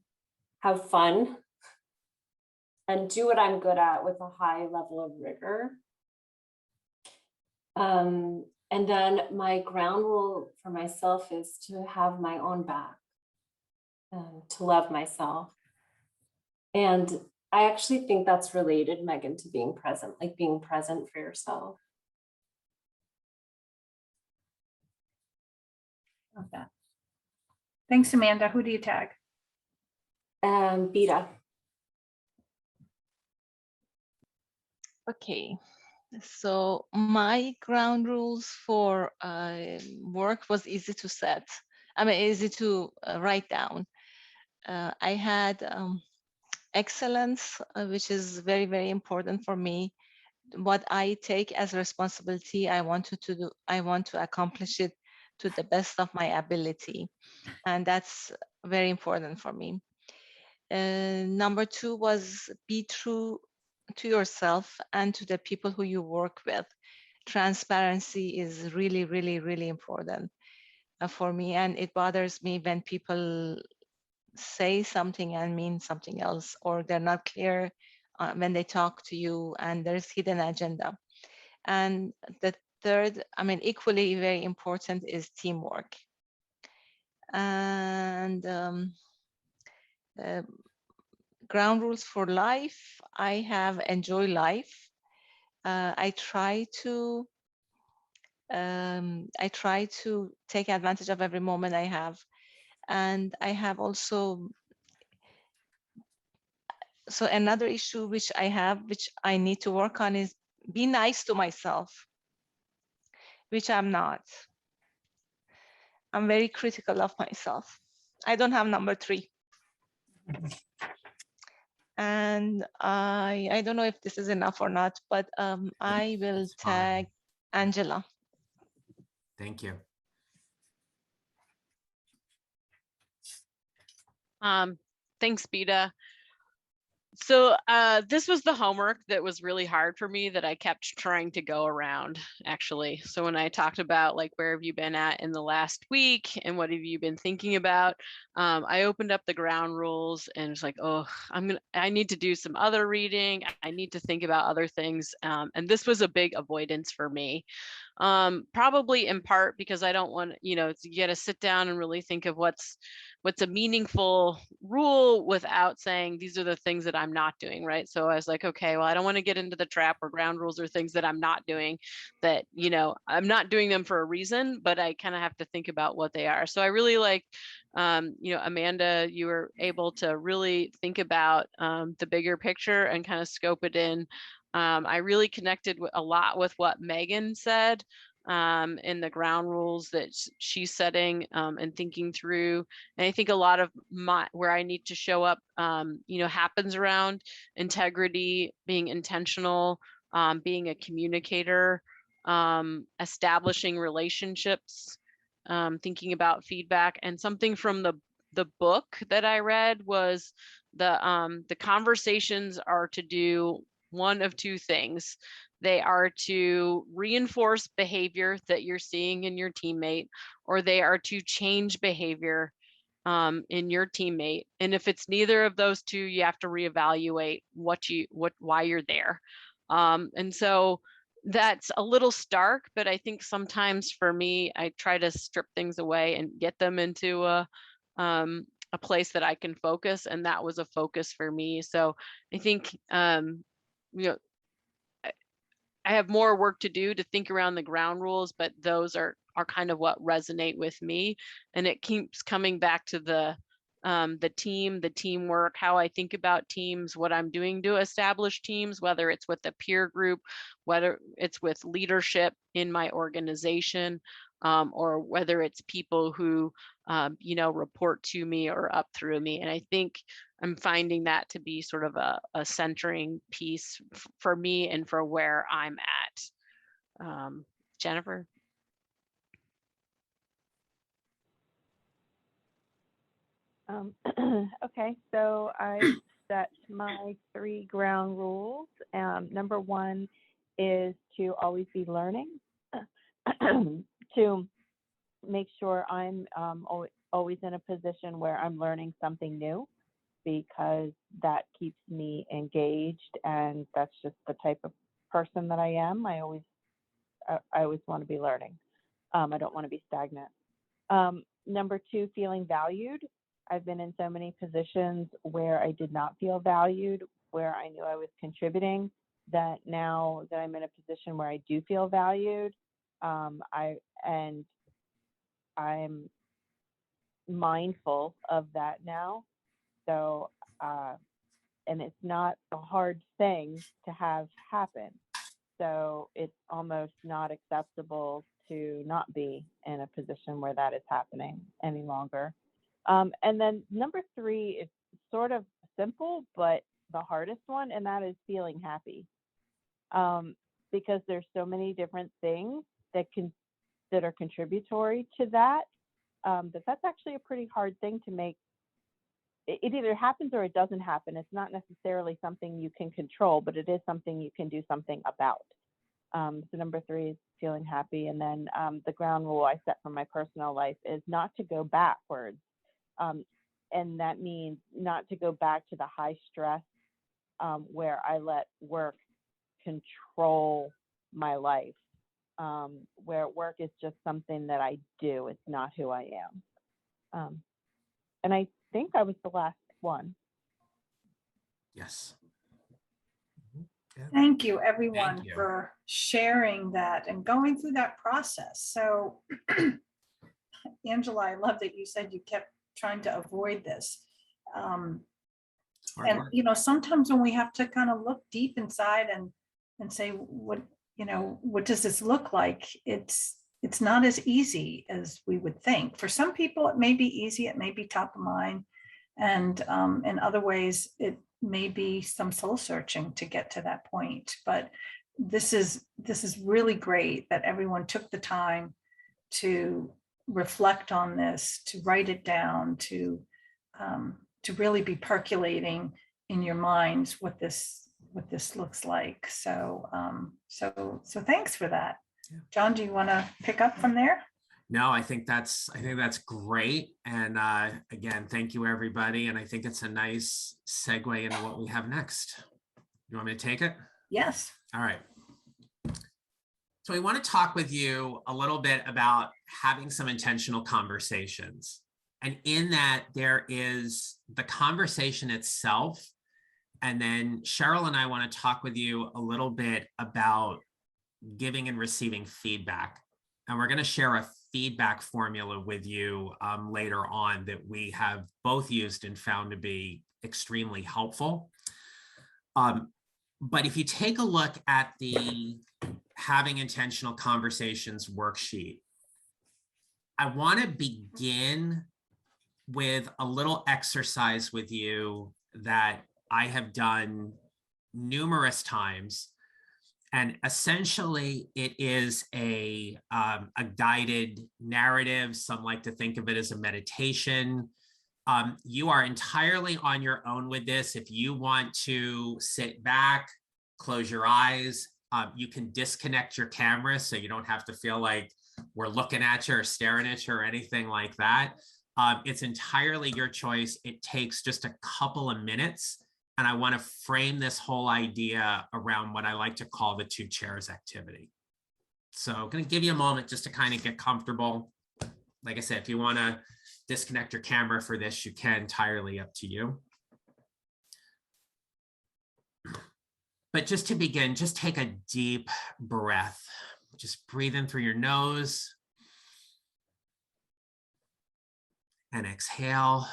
have fun, and do what I'm good at with a high level of rigor. And then my ground rule for myself is to have my own back, to love myself. And I actually think that's related, Megan, to being present, like being present for yourself. Love that. Thanks, Amanda. Who do you tag? Beta. Okay, so my ground rules for work was easy to set. I mean, easy to write down. I had excellence, which is very, very important for me. What I take as responsibility, I want to do. I want to accomplish it to the best of my ability, and that's very important for me. Number 2 was be true to yourself and to the people who you work with. Transparency is really, really, really important for me, and it bothers me when people say something and mean something else, or they're not clear when they talk to you, and there's hidden agenda. And the third, I mean, equally very important is teamwork. And ground rules for life, I have enjoy life. I try to take advantage of every moment I have. And I have also, so another issue which I have, which I need to work on, is be nice to myself, which I'm not. I'm very critical of myself. I don't have number 3. And I don't know if this is enough or not, but I will It's fine. tag Angela. Thank you. Thanks, Beta. So this was the homework that was really hard for me that I kept trying to go around, actually. So when I talked about like, where have you been at in the last week and what have you been thinking about? I opened up the ground rules and it's like, oh, I need to do some other reading. I need to think about other things. And this was a big avoidance for me. Probably in part because I don't want, you got to sit down and really think of what's a meaningful rule without saying these are the things that I'm not doing, right? So I was like, okay, well, I don't want to get into the trap where ground rules are things that I'm not doing, that, I'm not doing them for a reason, but I kind of have to think about what they are. So I really like, Amanda, you were able to really think about the bigger picture and kind of scope it in. I really connected a lot with what Megan said in the ground rules that she's setting and thinking through. And I think a lot of where I need to show up, happens around integrity, being intentional, being a communicator, establishing relationships, thinking about feedback. And something from the book that I read was the conversations are to do one of 2 things. They are to reinforce behavior that you're seeing in your teammate, or they are to change behavior in your teammate. And if it's neither of those 2, you have to reevaluate why you're there. And so that's a little stark, but I think sometimes for me, I try to strip things away and get them into a place that I can focus, and that was a focus for me. So I think I have more work to do to think around the ground rules, but those are kind of what resonate with me. And it keeps coming back to the team, the teamwork, how I think about teams, what I'm doing to establish teams, whether it's with the peer group, whether it's with leadership in my organization, or whether it's people who, report to me or up through me. And I think I'm finding that to be sort of a centering piece for me and for where I'm at. Jennifer? Okay, so I set my 3 ground rules. Number 1 is to always be learning, to make sure I'm always in a position where I'm learning something new. because that keeps me engaged, and that's just the type of person that I am. I always want to be learning. I don't want to be stagnant. Number two, feeling valued. I've been in so many positions where I did not feel valued, where I knew I was contributing, that now that I'm in a position where I do feel valued, I'm mindful of that now. So, and it's not a hard thing to have happen. So it's almost not acceptable to not be in a position where that is happening any longer. And then number three is sort of simple, but the hardest one, and that is feeling happy. Because there's so many different things that are contributory to that, that's actually a pretty hard thing to make. It either happens or it doesn't happen. It's not necessarily something you can control, but it is something you can do something about. So number three is feeling happy. And then the ground rule I set for my personal life is not to go backwards. And that means not to go back to the high stress where I let work control my life, where work is just something that I do. It's not who I am. And I think I was the last one. Yes. Thank you, everyone, Thank you. for sharing that and going through that process. So, Angela, I love that you said you kept trying to avoid this. Hard And, work. you know, sometimes when we have to kind of look deep inside and say, what does this look like? It's not as easy as we would think. For some people, it may be easy. It may be top of mind. And in other ways, it may be some soul searching to get to that point. But this is really great that everyone took the time to reflect on this, to write it down, to really be percolating in your minds what this looks like. So so thanks for that. Yeah. John, do you want to pick up from there? No, I think that's great. And again, thank you, everybody. And I think it's a nice segue into what we have next. You want me to take it? Yes. All right. So we want to talk with you a little bit about having some intentional conversations. And in that, there is the conversation itself. And then Cheryl and I want to talk with you a little bit about giving and receiving feedback. And we're going to share a feedback formula with you later on that we have both used and found to be extremely helpful. But if you take a look at the Having Intentional Conversations worksheet, I want to begin with a little exercise with you that I have done numerous times. And essentially, it is a guided narrative. Some like to think of it as a meditation. You are entirely on your own with this. If you want to sit back, close your eyes, you can disconnect your camera so you don't have to feel like we're looking at you or staring at you or anything like that. It's entirely your choice. It takes just a couple of minutes. And I want to frame this whole idea around what I like to call the 2 chairs activity. So I'm going to give you a moment just to kind of get comfortable. Like I said, if you want to disconnect your camera for this, you can, entirely up to you. But just to begin, just take a deep breath. Just breathe in through your nose and exhale.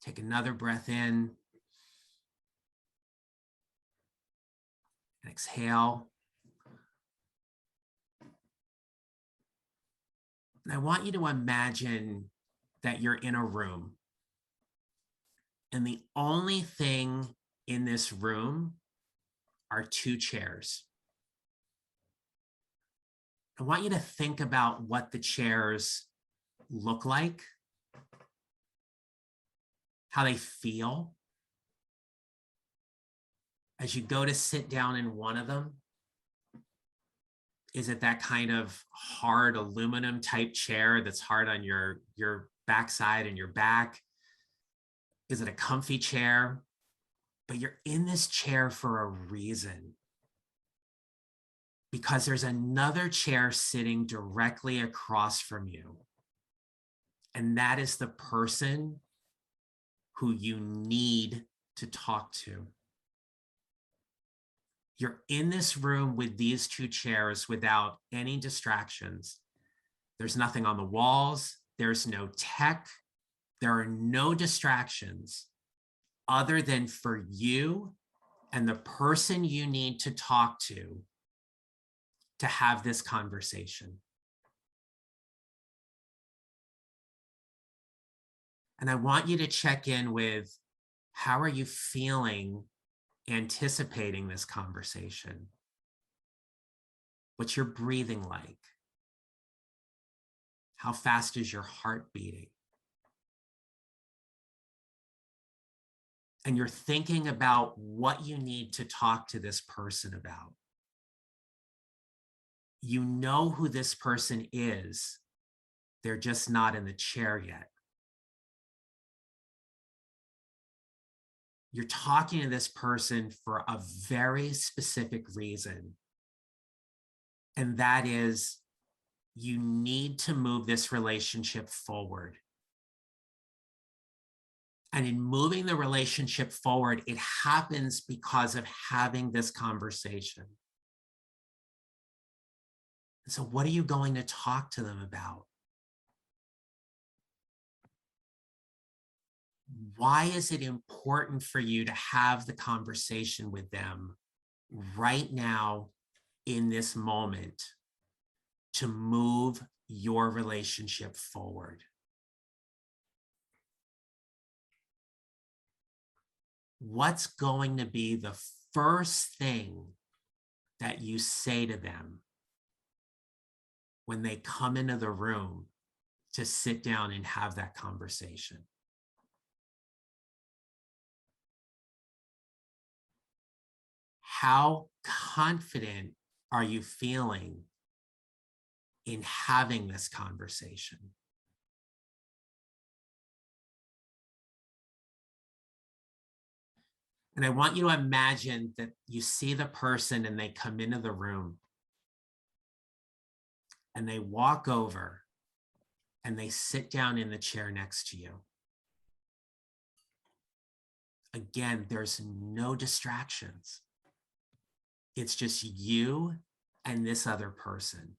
Take another breath in and exhale. And I want you to imagine that you're in a room, and the only thing in this room are 2 chairs. I want you to think about what the chairs look like, how they feel. As you go to sit down in one of them, Is it that kind of hard aluminum type chair that's hard on your backside and your back? Is it a comfy chair? But you're in this chair for a reason. Because there's another chair sitting directly across from you. And that is the person who you need to talk to. You're in this room with these two chairs without any distractions. There's nothing on the walls. There's no tech. There are no distractions other than for you and the person you need to talk to have this conversation. And I want you to check in with, how are you feeling anticipating this conversation? What's your breathing like? How fast is your heart beating? And you're thinking about what you need to talk to this person about. You know who this person is. They're just not in the chair yet. You're talking to this person for a very specific reason. And that is, you need to move this relationship forward. And in moving the relationship forward, it happens because of having this conversation. So what are you going to talk to them about? Why is it important for you to have the conversation with them right now in this moment to move your relationship forward? What's going to be the first thing that you say to them when they come into the room to sit down and have that conversation? How confident are you feeling in having this conversation? And I want you to imagine that you see the person and they come into the room and they walk over and they sit down in the chair next to you. Again, there's no distractions. It's just you and this other person.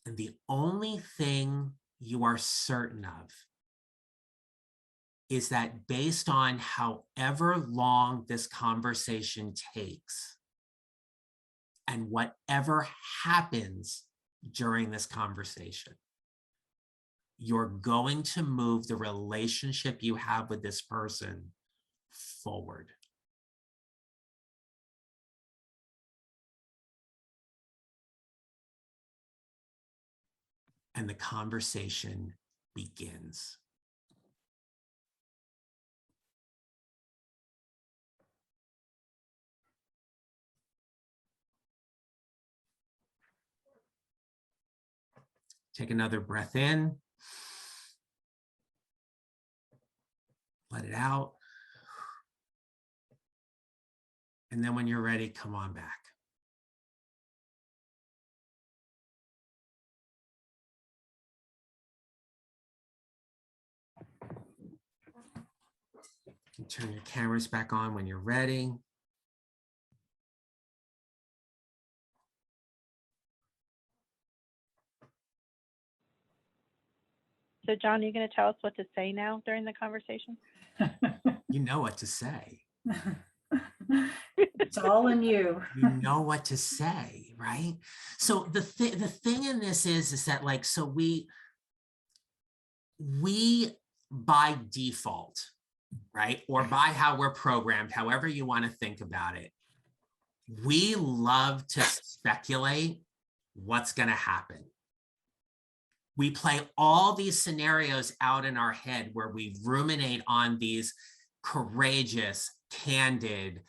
And the only thing you are certain of is that based on however long this conversation takes and whatever happens during this conversation, you're going to move the relationship you have with this person forward. And the conversation begins. Take another breath in. Let it out. And then when you're ready, come on back. You can turn your cameras back on when you're ready. So John, are you going to tell us what to say now during the conversation? You know what to say. It's all in you. You know what to say, right? So the thing in this is that, like, so we by default, right, or by how we're programmed, however you want to think about it, we love to speculate what's going to happen. We play all these scenarios out in our head where we ruminate on these courageous, candid,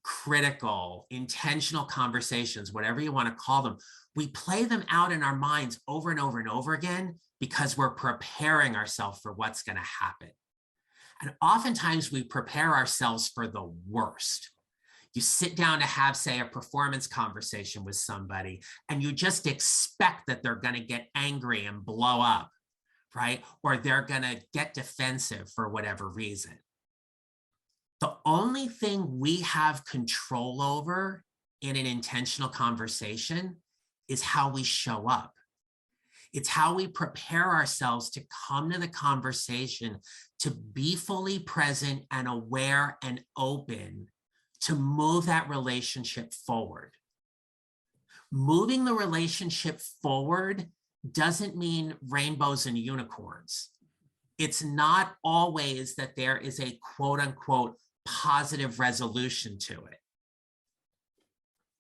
critical, intentional conversations, whatever you want to call them, we play them out in our minds over and over and over again because we're preparing ourselves for what's going to happen. And oftentimes we prepare ourselves for the worst. You sit down to have, say, a performance conversation with somebody, and you just expect that they're going to get angry and blow up, right? Or they're going to get defensive for whatever reason. The only thing we have control over in an intentional conversation is how we show up. It's how we prepare ourselves to come to the conversation, to be fully present and aware and open, to move that relationship forward. Moving the relationship forward doesn't mean rainbows and unicorns. It's not always that there is a quote unquote positive resolution to it.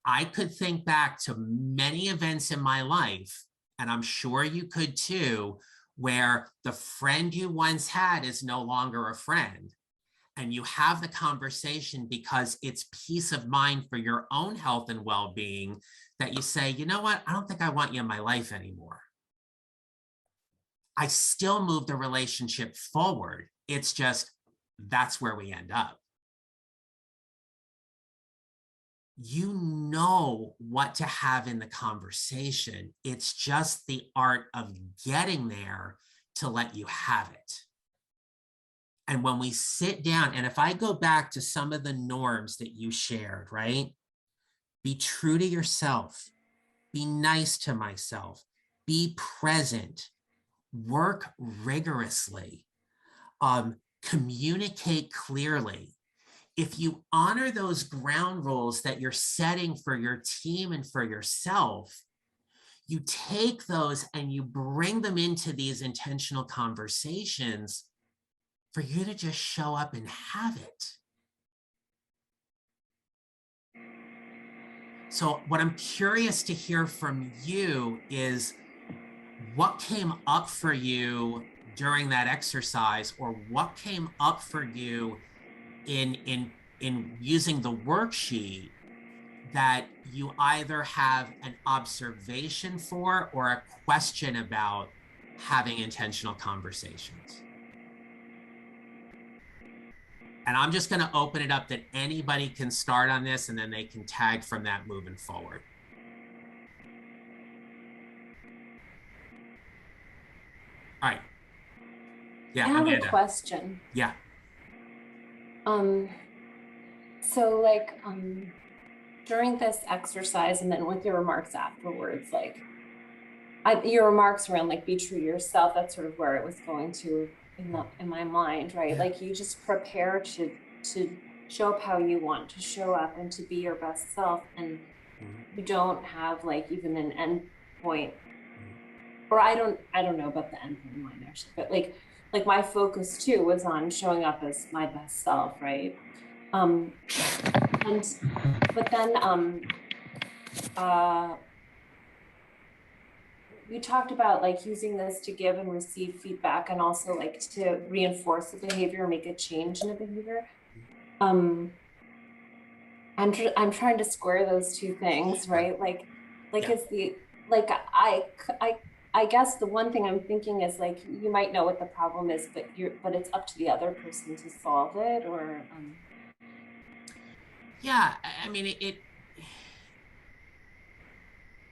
I could think back to many events in my life, and I'm sure you could too, where the friend you once had is no longer a friend. And you have the conversation because it's peace of mind for your own health and well-being that you say, you know what, I don't think I want you in my life anymore. I still move the relationship forward. It's just, that's where we end up. You know what to have in the conversation. It's just the art of getting there to let you have it. And when we sit down, and if I go back to some of the norms that you shared, right? Be true to yourself, be nice to myself, be present, work rigorously, communicate clearly. If you honor those ground rules that you're setting for your team and for yourself, you take those and you bring them into these intentional conversations for you to just show up and have it. So what I'm curious to hear from you is what came up for you during that exercise, or what came up for you in using the worksheet that you either have an observation for or a question about having intentional conversations. And I'm just going to open it up that anybody can start on this, and then they can tag from that moving forward. All right. Yeah, I have Amanda. a question. Yeah. So like during this exercise, and then with your remarks afterwards, like your remarks around like be true to yourself, that's sort of where it was going to in my mind, right? Like you just prepare to show up how you want to show up and to be your best self, and you don't have like even an end point, or I don't know about the end point in mind actually, but like my focus too was on showing up as my best self, right? But then we talked about like using this to give and receive feedback, and also like to reinforce the behavior, make a change in the behavior. I'm trying to square those two things, right? Like is the like I guess the one thing I'm thinking is like you might know what the problem is, but it's up to the other person to solve it, or yeah, I mean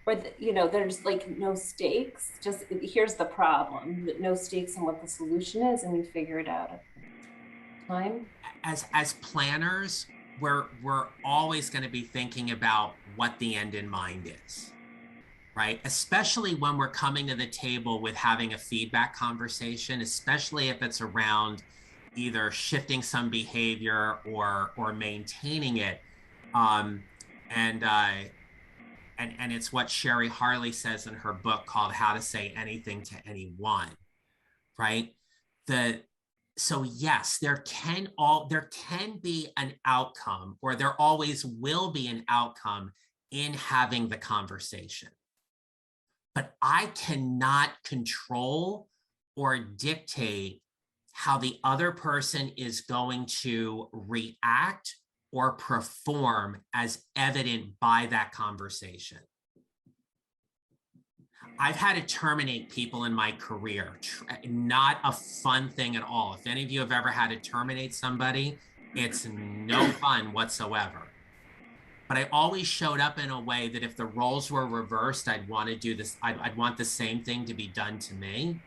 or you know, there's like no stakes, just here's the problem, no stakes in what the solution is, and you figure it out at the time. As planners, we're always going to be thinking about what the end in mind is, right? Especially when we're coming to the table with having a feedback conversation, especially if it's around either shifting some behavior or maintaining it. And it's what Sherry Harley says in her book called How to Say Anything to Anyone, right? So yes, there can be an outcome, or there always will be an outcome in having the conversation. But I cannot control or dictate how the other person is going to react or perform as evident by that conversation. I've had to terminate people in my career, not a fun thing at all. If any of you have ever had to terminate somebody, it's no fun whatsoever. But I always showed up in a way that if the roles were reversed, I'd want to do this. I'd want the same thing to be done to me.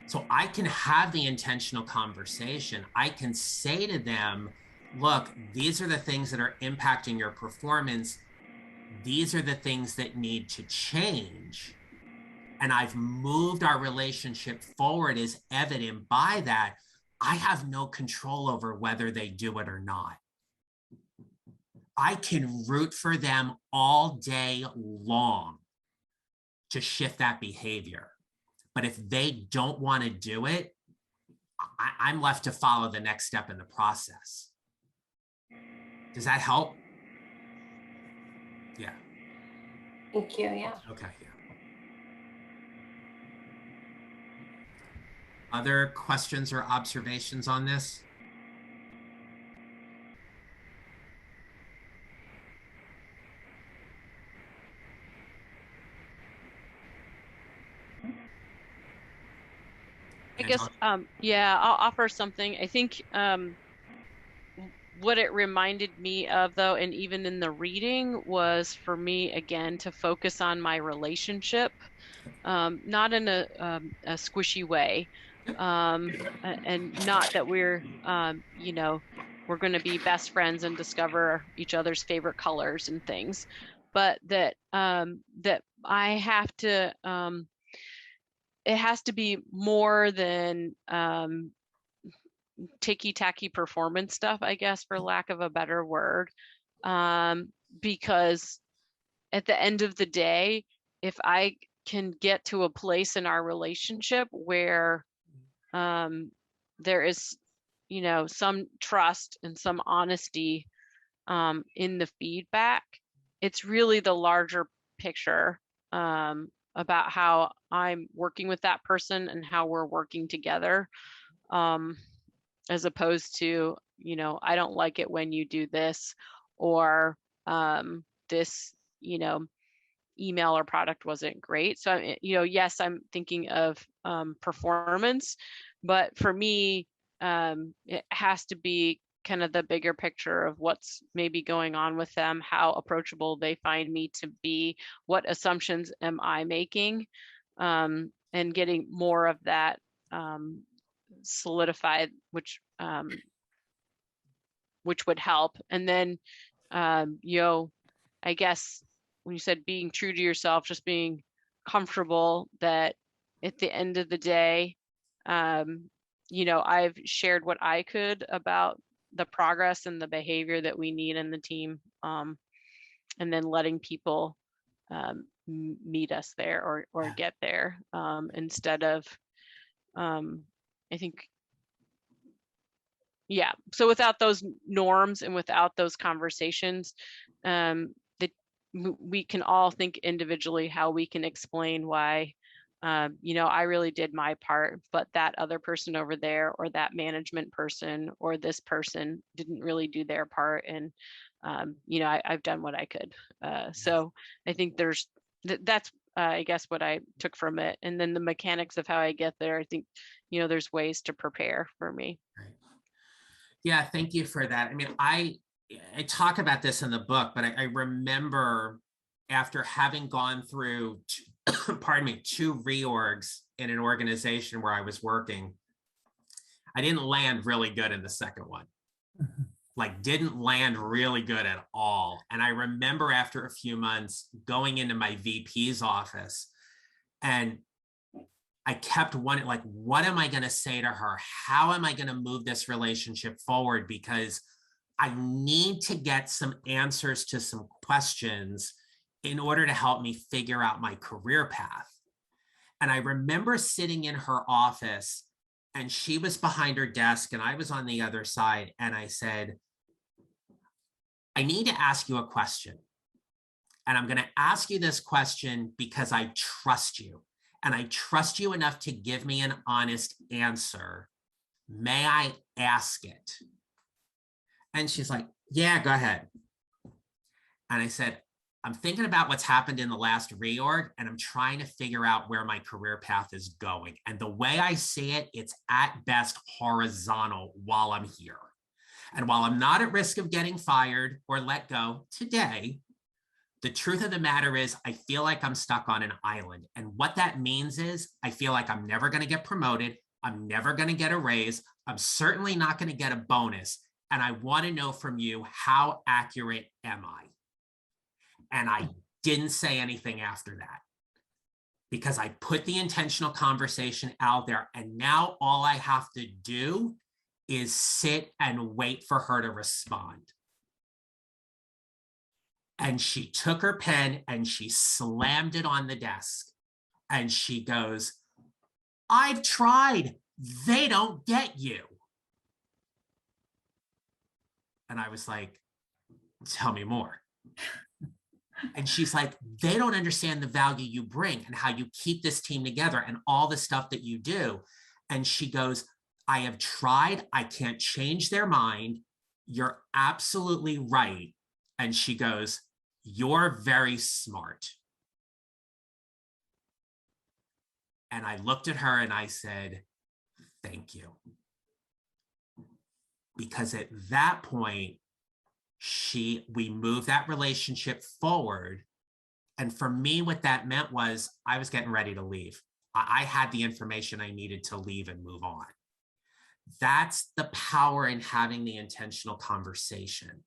So I can have the intentional conversation. I can say to them, look, these are the things that are impacting your performance. These are the things that need to change. And I've moved our relationship forward as evident by that. I have no control over whether they do it or not. I can root for them all day long to shift that behavior. But if they don't want to do it, I'm left to follow the next step in the process. Does that help? Yeah. Thank you. Yeah. Okay. Yeah. Other questions or observations on this? I guess, yeah, I'll offer something. I think what it reminded me of, though, and even in the reading, was for me, again, to focus on my relationship, not in a squishy way, and not that we're, you know, we're going to be best friends and discover each other's favorite colors and things, but that that I have to, it has to be more than ticky-tacky performance stuff, I guess, for lack of a better word, because at the end of the day, if I can get to a place in our relationship where there is, you know, some trust and some honesty in the feedback, it's really the larger picture about how I'm working with that person and how we're working together, as opposed to, you know, I don't like it when you do this, or this, you know, email or product wasn't great. So, you know, yes, I'm thinking of performance, but for me, it has to be kind of the bigger picture of what's maybe going on with them, how approachable they find me to be, what assumptions am I making, and getting more of that solidified, which would help. And then, you know, I guess when you said being true to yourself, just being comfortable that at the end of the day, you know, I've shared what I could about the progress and the behavior that we need in the team, and then letting people meet us there or get there, instead of, I think, yeah. So without those norms and without those conversations, that we can all think individually how we can explain why, you know, I really did my part, but that other person over there, or that management person, or this person didn't really do their part. And, you know, I've done what I could. So I think that's, I guess, what I took from it. And then the mechanics of how I get there, I think, you know, there's ways to prepare for me. Right. Yeah, thank you for that. I mean, I talk about this in the book, but I remember after having gone through, pardon me, 2 reorgs in an organization where I was working, I didn't land really good in the second one. Like, didn't land really good at all. And I remember after a few months going into my VP's office, and I kept wondering, like, what am I going to say to her? How am I going to move this relationship forward? Because I need to get some answers to some questions in order to help me figure out my career path. And I remember sitting in her office, and she was behind her desk and I was on the other side. And I said, I need to ask you a question. And I'm going to ask you this question because I trust you. And I trust you enough to give me an honest answer. May I ask it? And she's like, yeah, go ahead. And I said, I'm thinking about what's happened in the last reorg, and I'm trying to figure out where my career path is going. And the way I see it, it's at best horizontal while I'm here. And while I'm not at risk of getting fired or let go today, the truth of the matter is I feel like I'm stuck on an island. And what that means is I feel like I'm never going to get promoted. I'm never going to get a raise. I'm certainly not going to get a bonus. And I want to know from you, how accurate am I? And I didn't say anything after that because I put the intentional conversation out there. And now all I have to do is sit and wait for her to respond. And she took her pen and she slammed it on the desk. And she goes, I've tried. They don't get you. And I was like, tell me more. And she's like, they don't understand the value you bring and how you keep this team together and all the stuff that you do. And she goes, I have tried. I can't change their mind. You're absolutely right. And she goes, you're very smart. And I looked at her and I said, thank you. Because at that point, we moved that relationship forward. And for me, what that meant was I was getting ready to leave. I had the information I needed to leave and move on. That's the power in having the intentional conversation,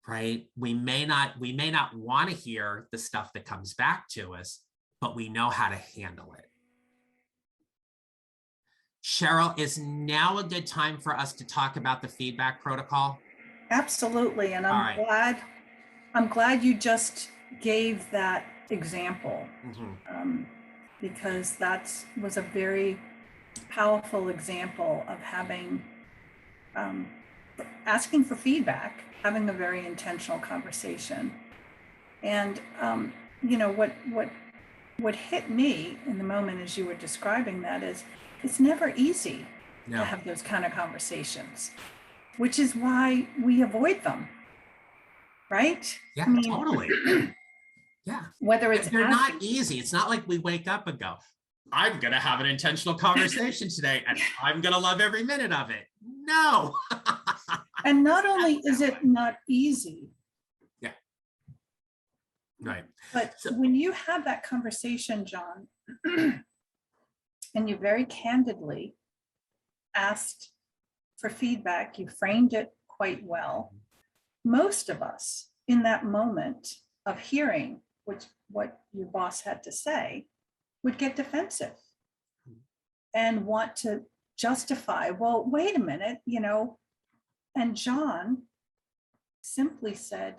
right? We may not want to hear the stuff that comes back to us, but we know how to handle it. Cheryl, is now a good time for us to talk about the feedback protocol? Absolutely. And I'm glad you just gave that example, because that was a very powerful example of having, asking for feedback, having a very intentional conversation. And, what hit me in the moment as you were describing that is it's never easy to have those kind of conversations, which is why we avoid them, right? Yeah, totally. Yeah. Whether it's they're not easy. It's not like we wake up and go, I'm going to have an intentional conversation today and I'm going to love every minute of it. No. And not only is it not easy. Yeah. Right. But when you have that conversation, John, and you very candidly asked for feedback, you framed it quite well. Most of us in that moment of hearing what your boss had to say would get defensive and want to justify, well, wait a minute, and John simply said,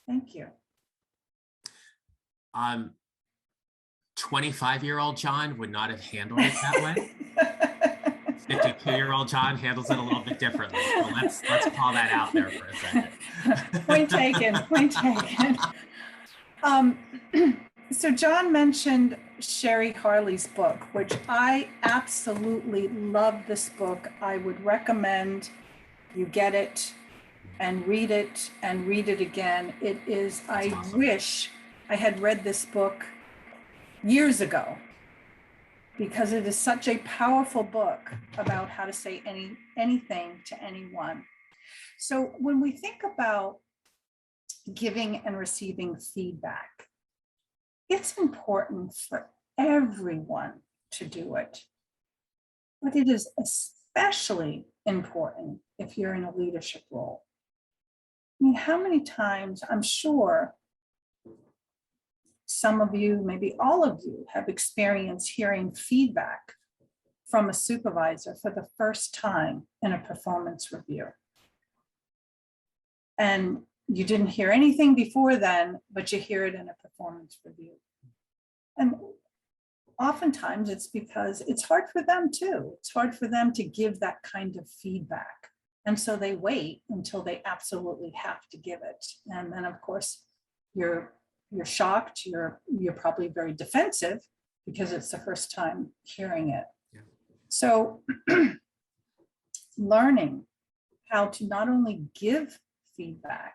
thank you. 25-year-old John would not have handled it that way. 52-year-old John handles it a little bit differently. So let's call that out there for a second. Point taken. So John mentioned Sherry Harley's book, which I absolutely love this book. I would recommend you get it and read it again. It is, I wish I had read this book years ago, because it is such a powerful book about how to say anything to anyone. So when we think about giving and receiving feedback, it's important for everyone to do it. But it is especially important if you're in a leadership role. I mean, how many times, I'm sure some of you, maybe all of you, have experienced hearing feedback from a supervisor for the first time in a performance review. And you didn't hear anything before then, but you hear it in a performance review. And oftentimes it's because it's hard for them too. It's hard for them to give that kind of feedback. And so they wait until they absolutely have to give it. And then of course, you're shocked, you're probably very defensive because it's the first time hearing it. Yeah. So learning how to not only give feedback,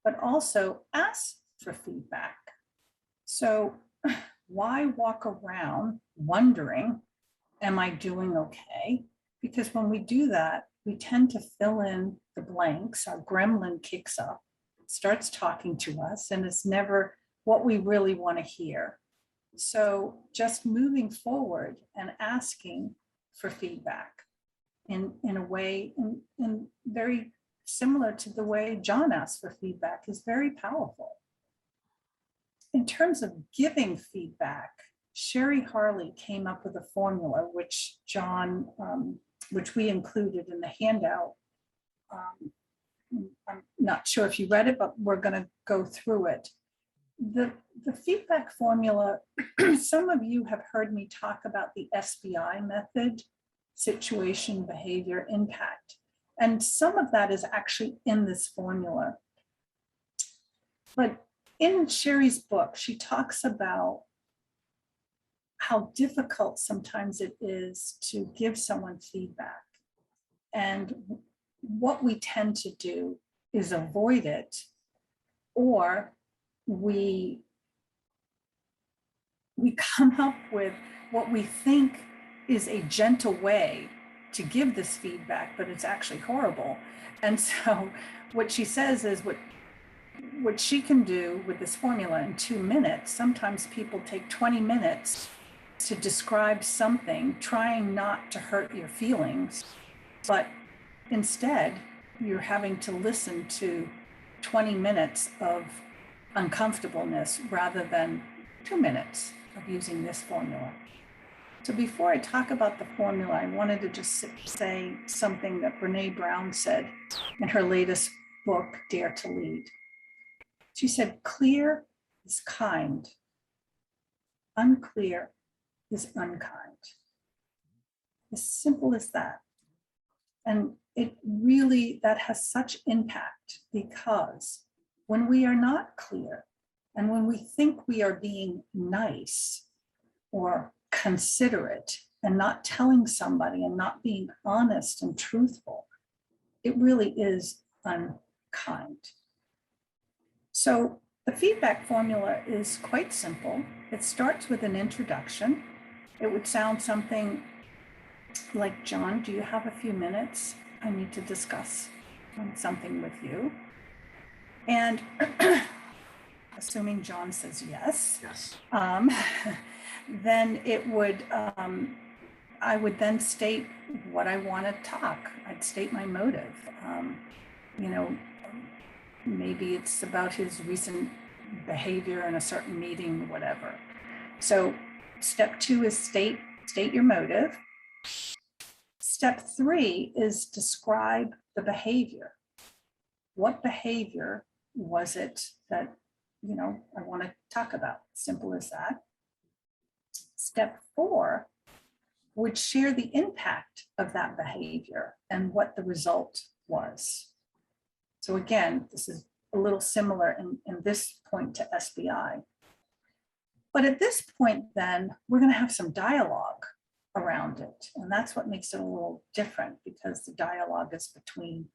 but also ask for feedback. So why walk around wondering, am I doing okay? Because when we do that, we tend to fill in the blanks. Our gremlin kicks up, starts talking to us, and it's never what we really want to hear. So just moving forward and asking for feedback in a way, in very similar to the way John asked for feedback, is very powerful. In terms of giving feedback, Sherry Harley came up with a formula, which John, which we included in the handout. I'm not sure if you read it, but we're going to go through it. The feedback formula, some of you have heard me talk about the SBI method, situation, behavior, impact. And some of that is actually in this formula. But in Sherry's book, she talks about how difficult sometimes it is to give someone feedback. And what we tend to do is avoid it, or we come up with what we think is a gentle way to give this feedback, but it's actually horrible. And so what she says is what she can do with this formula in 2 minutes, sometimes people take 20 minutes to describe something, trying not to hurt your feelings, but instead you're having to listen to 20 minutes of uncomfortableness rather than 2 minutes of using this formula. So before I talk about the formula, I wanted to just say something that Brene Brown said in her latest book, Dare to Lead. She said, clear is kind, unclear is unkind. As simple as that. And it really, that has such impact, because when we are not clear and when we think we are being nice or considerate and not telling somebody and not being honest and truthful, it really is unkind. So the feedback formula is quite simple. It starts with an introduction. It would sound something like, John, do you have a few minutes? I need to discuss something with you. And assuming John says yes, then it would, I would then state what I want to talk. I'd state my motive. Maybe it's about his recent behavior in a certain meeting, whatever. So step 2 is state your motive. Step 3 is describe the behavior. What behavior was it that, I want to talk about? Simple as that. Step 4 would share the impact of that behavior and what the result was. So again, this is a little similar in this point to SBI. But at this point, then, we're going to have some dialogue around it. And that's what makes it a little different, because the dialogue is between,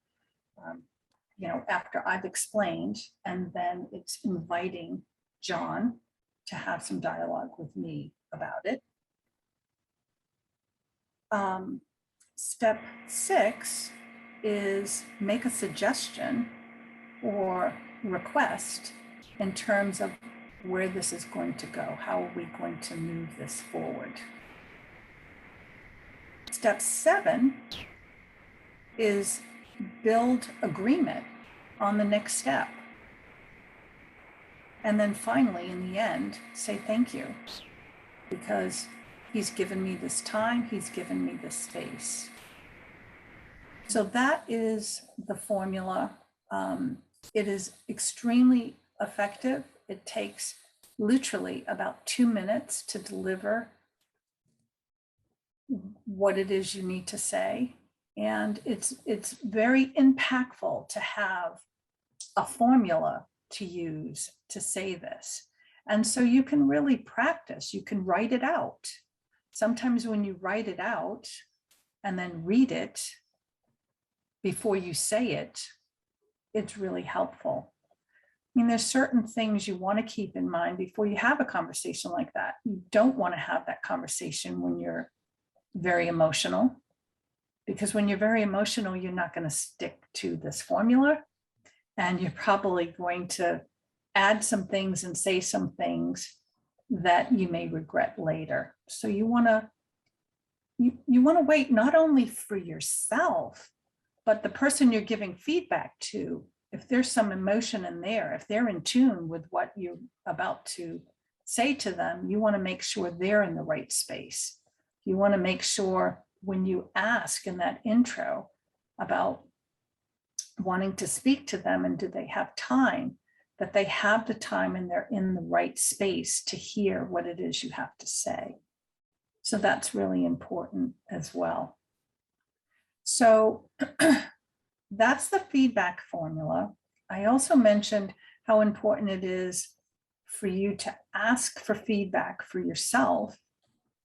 after I've explained, and then it's inviting John to have some dialogue with me about it. Step 6 is make a suggestion or request in terms of where this is going to go. How are we going to move this forward? Step 7 is build agreement on the next step. And then finally, in the end, say thank you, because he's given me this time, he's given me this space. So that is the formula. It is extremely effective. It takes literally about 2 minutes to deliver what it is you need to say. And it's very impactful to have a formula to use to say this. And so you can really practice, you can write it out. Sometimes when you write it out and then read it before you say it, it's really helpful. I mean, there's certain things you want to keep in mind before you have a conversation like that. You don't want to have that conversation when you're very emotional, because when you're very emotional, you're not going to stick to this formula, and you're probably going to add some things and say some things that you may regret later. So you want to wait not only for yourself, but the person you're giving feedback to. If there's some emotion in there, if they're in tune with what you're about to say to them, you want to make sure they're in the right space. You want to make sure when you ask in that intro about wanting to speak to them and do they have time, that they have the time and they're in the right space to hear what it is you have to say. So that's really important as well. So that's the feedback formula. I also mentioned how important it is for you to ask for feedback for yourself.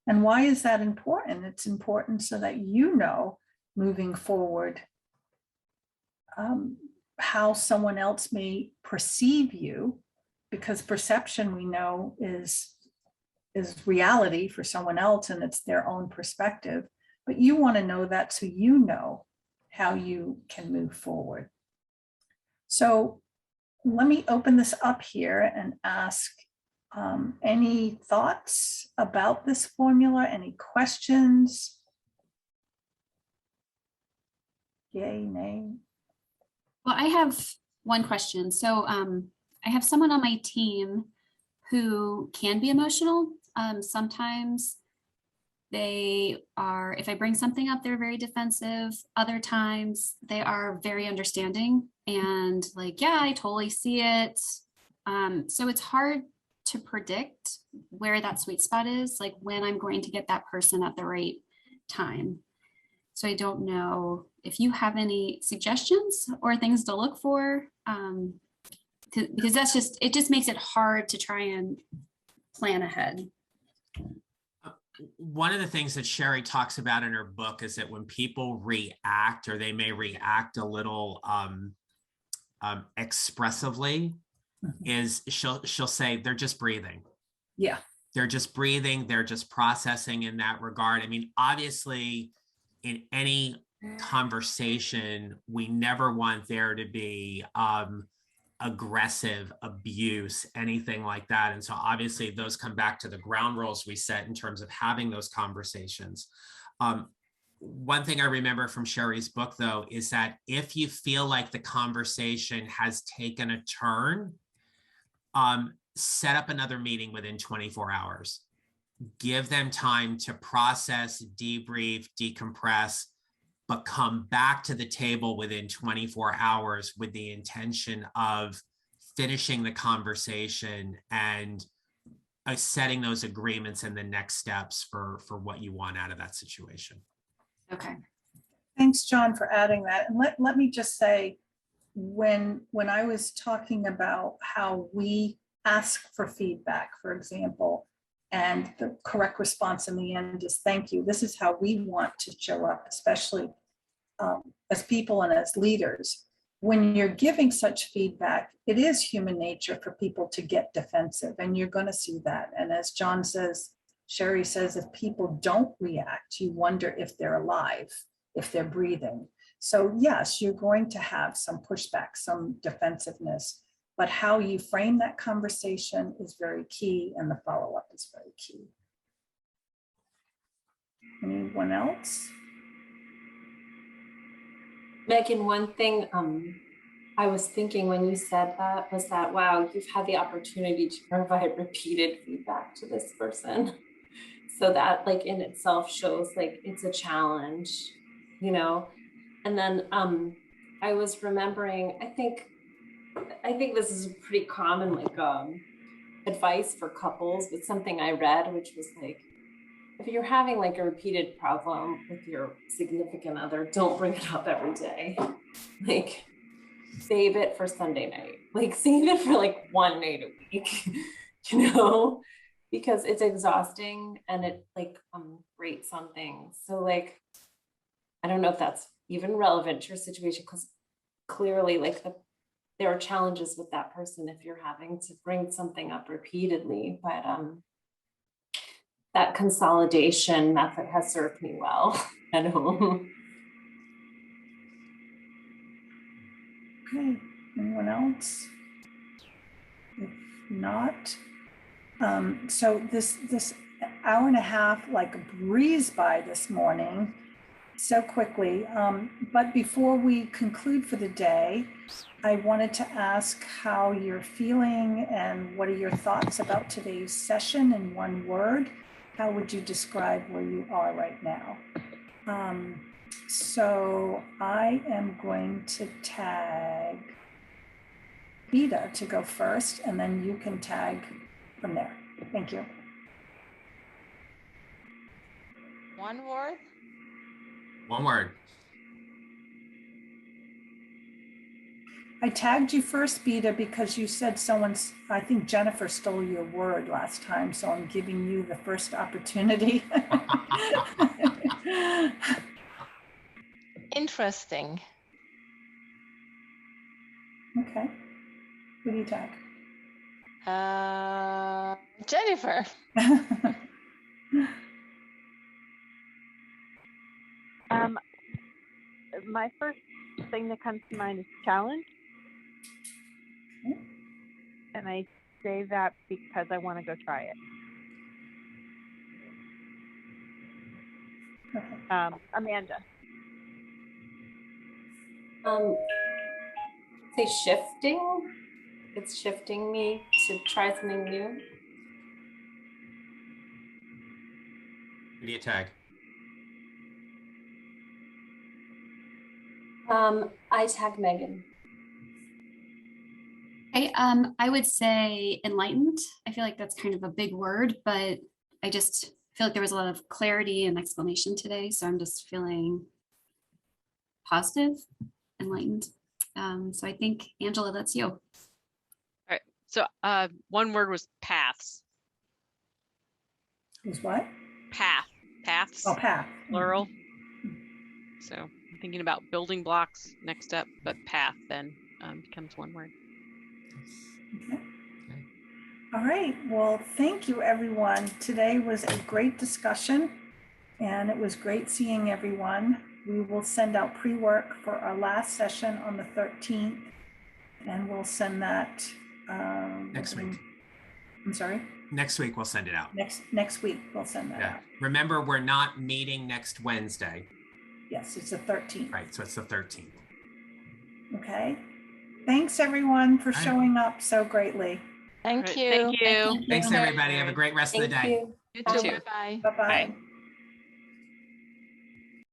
And why is that important? It's important so that you know moving forward how someone else may perceive you, because perception, we know, is reality for someone else and it's their own perspective. But you want to know that so you know how you can move forward. So let me open this up here and ask any thoughts about this formula, any questions? Yay, nay? Well, I have one question. So I have someone on my team who can be emotional. Sometimes they are, if I bring something up, they're very defensive. Other times they are very understanding and like, yeah, I totally see it. So it's hard to predict where that sweet spot is, like when I'm going to get that person at the right time. So I don't know if you have any suggestions or things to look for, because it just makes it hard to try and plan ahead. One of the things that Sherry talks about in her book is that when people react, or they may react a little expressively, is she'll say they're just breathing. Yeah. They're just breathing. They're just processing in that regard. I mean, obviously, in any conversation, we never want there to be aggressive abuse, anything like that. And so obviously those come back to the ground rules we set in terms of having those conversations. One thing I remember from Sherry's book, though, is that if you feel like the conversation has taken a turn, set up another meeting within 24 hours. Give them time to process, debrief, decompress, but come back to the table within 24 hours with the intention of finishing the conversation and setting those agreements and the next steps for what you want out of that situation. Okay. Thanks, John, for adding that. And let me just say, when I was talking about how we ask for feedback, for example, and the correct response in the end is thank you. This is how we want to show up, especially as people and as leaders. When you're giving such feedback, it is human nature for people to get defensive, and you're going to see that. And as John says, Sherry says, if people don't react, you wonder if they're alive, if they're breathing. So yes, you're going to have some pushback, some defensiveness, but how you frame that conversation is very key, and the follow-up is very key. Anyone else? Megan, one thing I was thinking when you said that was that, wow, you've had the opportunity to provide repeated feedback to this person. So that like in itself shows like it's a challenge, you know? And then I was remembering, I think this is pretty common like advice for couples, but something I read, which was like, if you're having like a repeated problem with your significant other, don't bring it up every day. Like save it for Sunday night, like save it for like one night a week, you know, because it's exhausting and it like grates on things. So like, I don't know if that's even relevant to your situation, because clearly like there are challenges with that person if you're having to bring something up repeatedly, but that consolidation method has served me well at home. Okay, anyone else? If not, so this hour and a half like breezed by this morning so quickly. But before we conclude for the day, I wanted to ask how you're feeling and what are your thoughts about today's session in one word? How would you describe where you are right now? So I am going to tag Beta to go first, and then you can tag from there. Thank you. One word? One word. I tagged you first, Beta, because you said someone's, I think Jennifer stole your word last time, so I'm giving you the first opportunity. Interesting. Okay. Who do you tag? Jennifer. My first thing that comes to mind is challenge. Okay. And I say that because I want to go try it. Okay. Amanda. Say shifting. It's shifting me to try something new. Who do you tag? I tag Megan. Okay, I would say enlightened. I feel like that's kind of a big word, but I just feel like there was a lot of clarity and explanation today. So I'm just feeling positive, enlightened. So I think, Angela, that's you. So one word was paths. Who's what? Paths, Oh, path. plural. So I'm thinking about building blocks next up, but path then becomes one word. Okay. All right. Well, thank you, everyone. Today was a great discussion, and it was great seeing everyone. We will send out pre-work for our last session on the 13th, and we'll send that Next week. I'm sorry. Next week we'll send it out. Next week we'll send that out. Remember, we're not meeting next Wednesday. Yes, it's the 13th. Right. So it's the 13th. Okay. Thanks, everyone, for All right. showing up so greatly. Thank Right, you. thank you. Thank you. Thanks, everybody. Have a great rest of the Thank day. you. You You too. too. Bye. Bye-bye. Bye.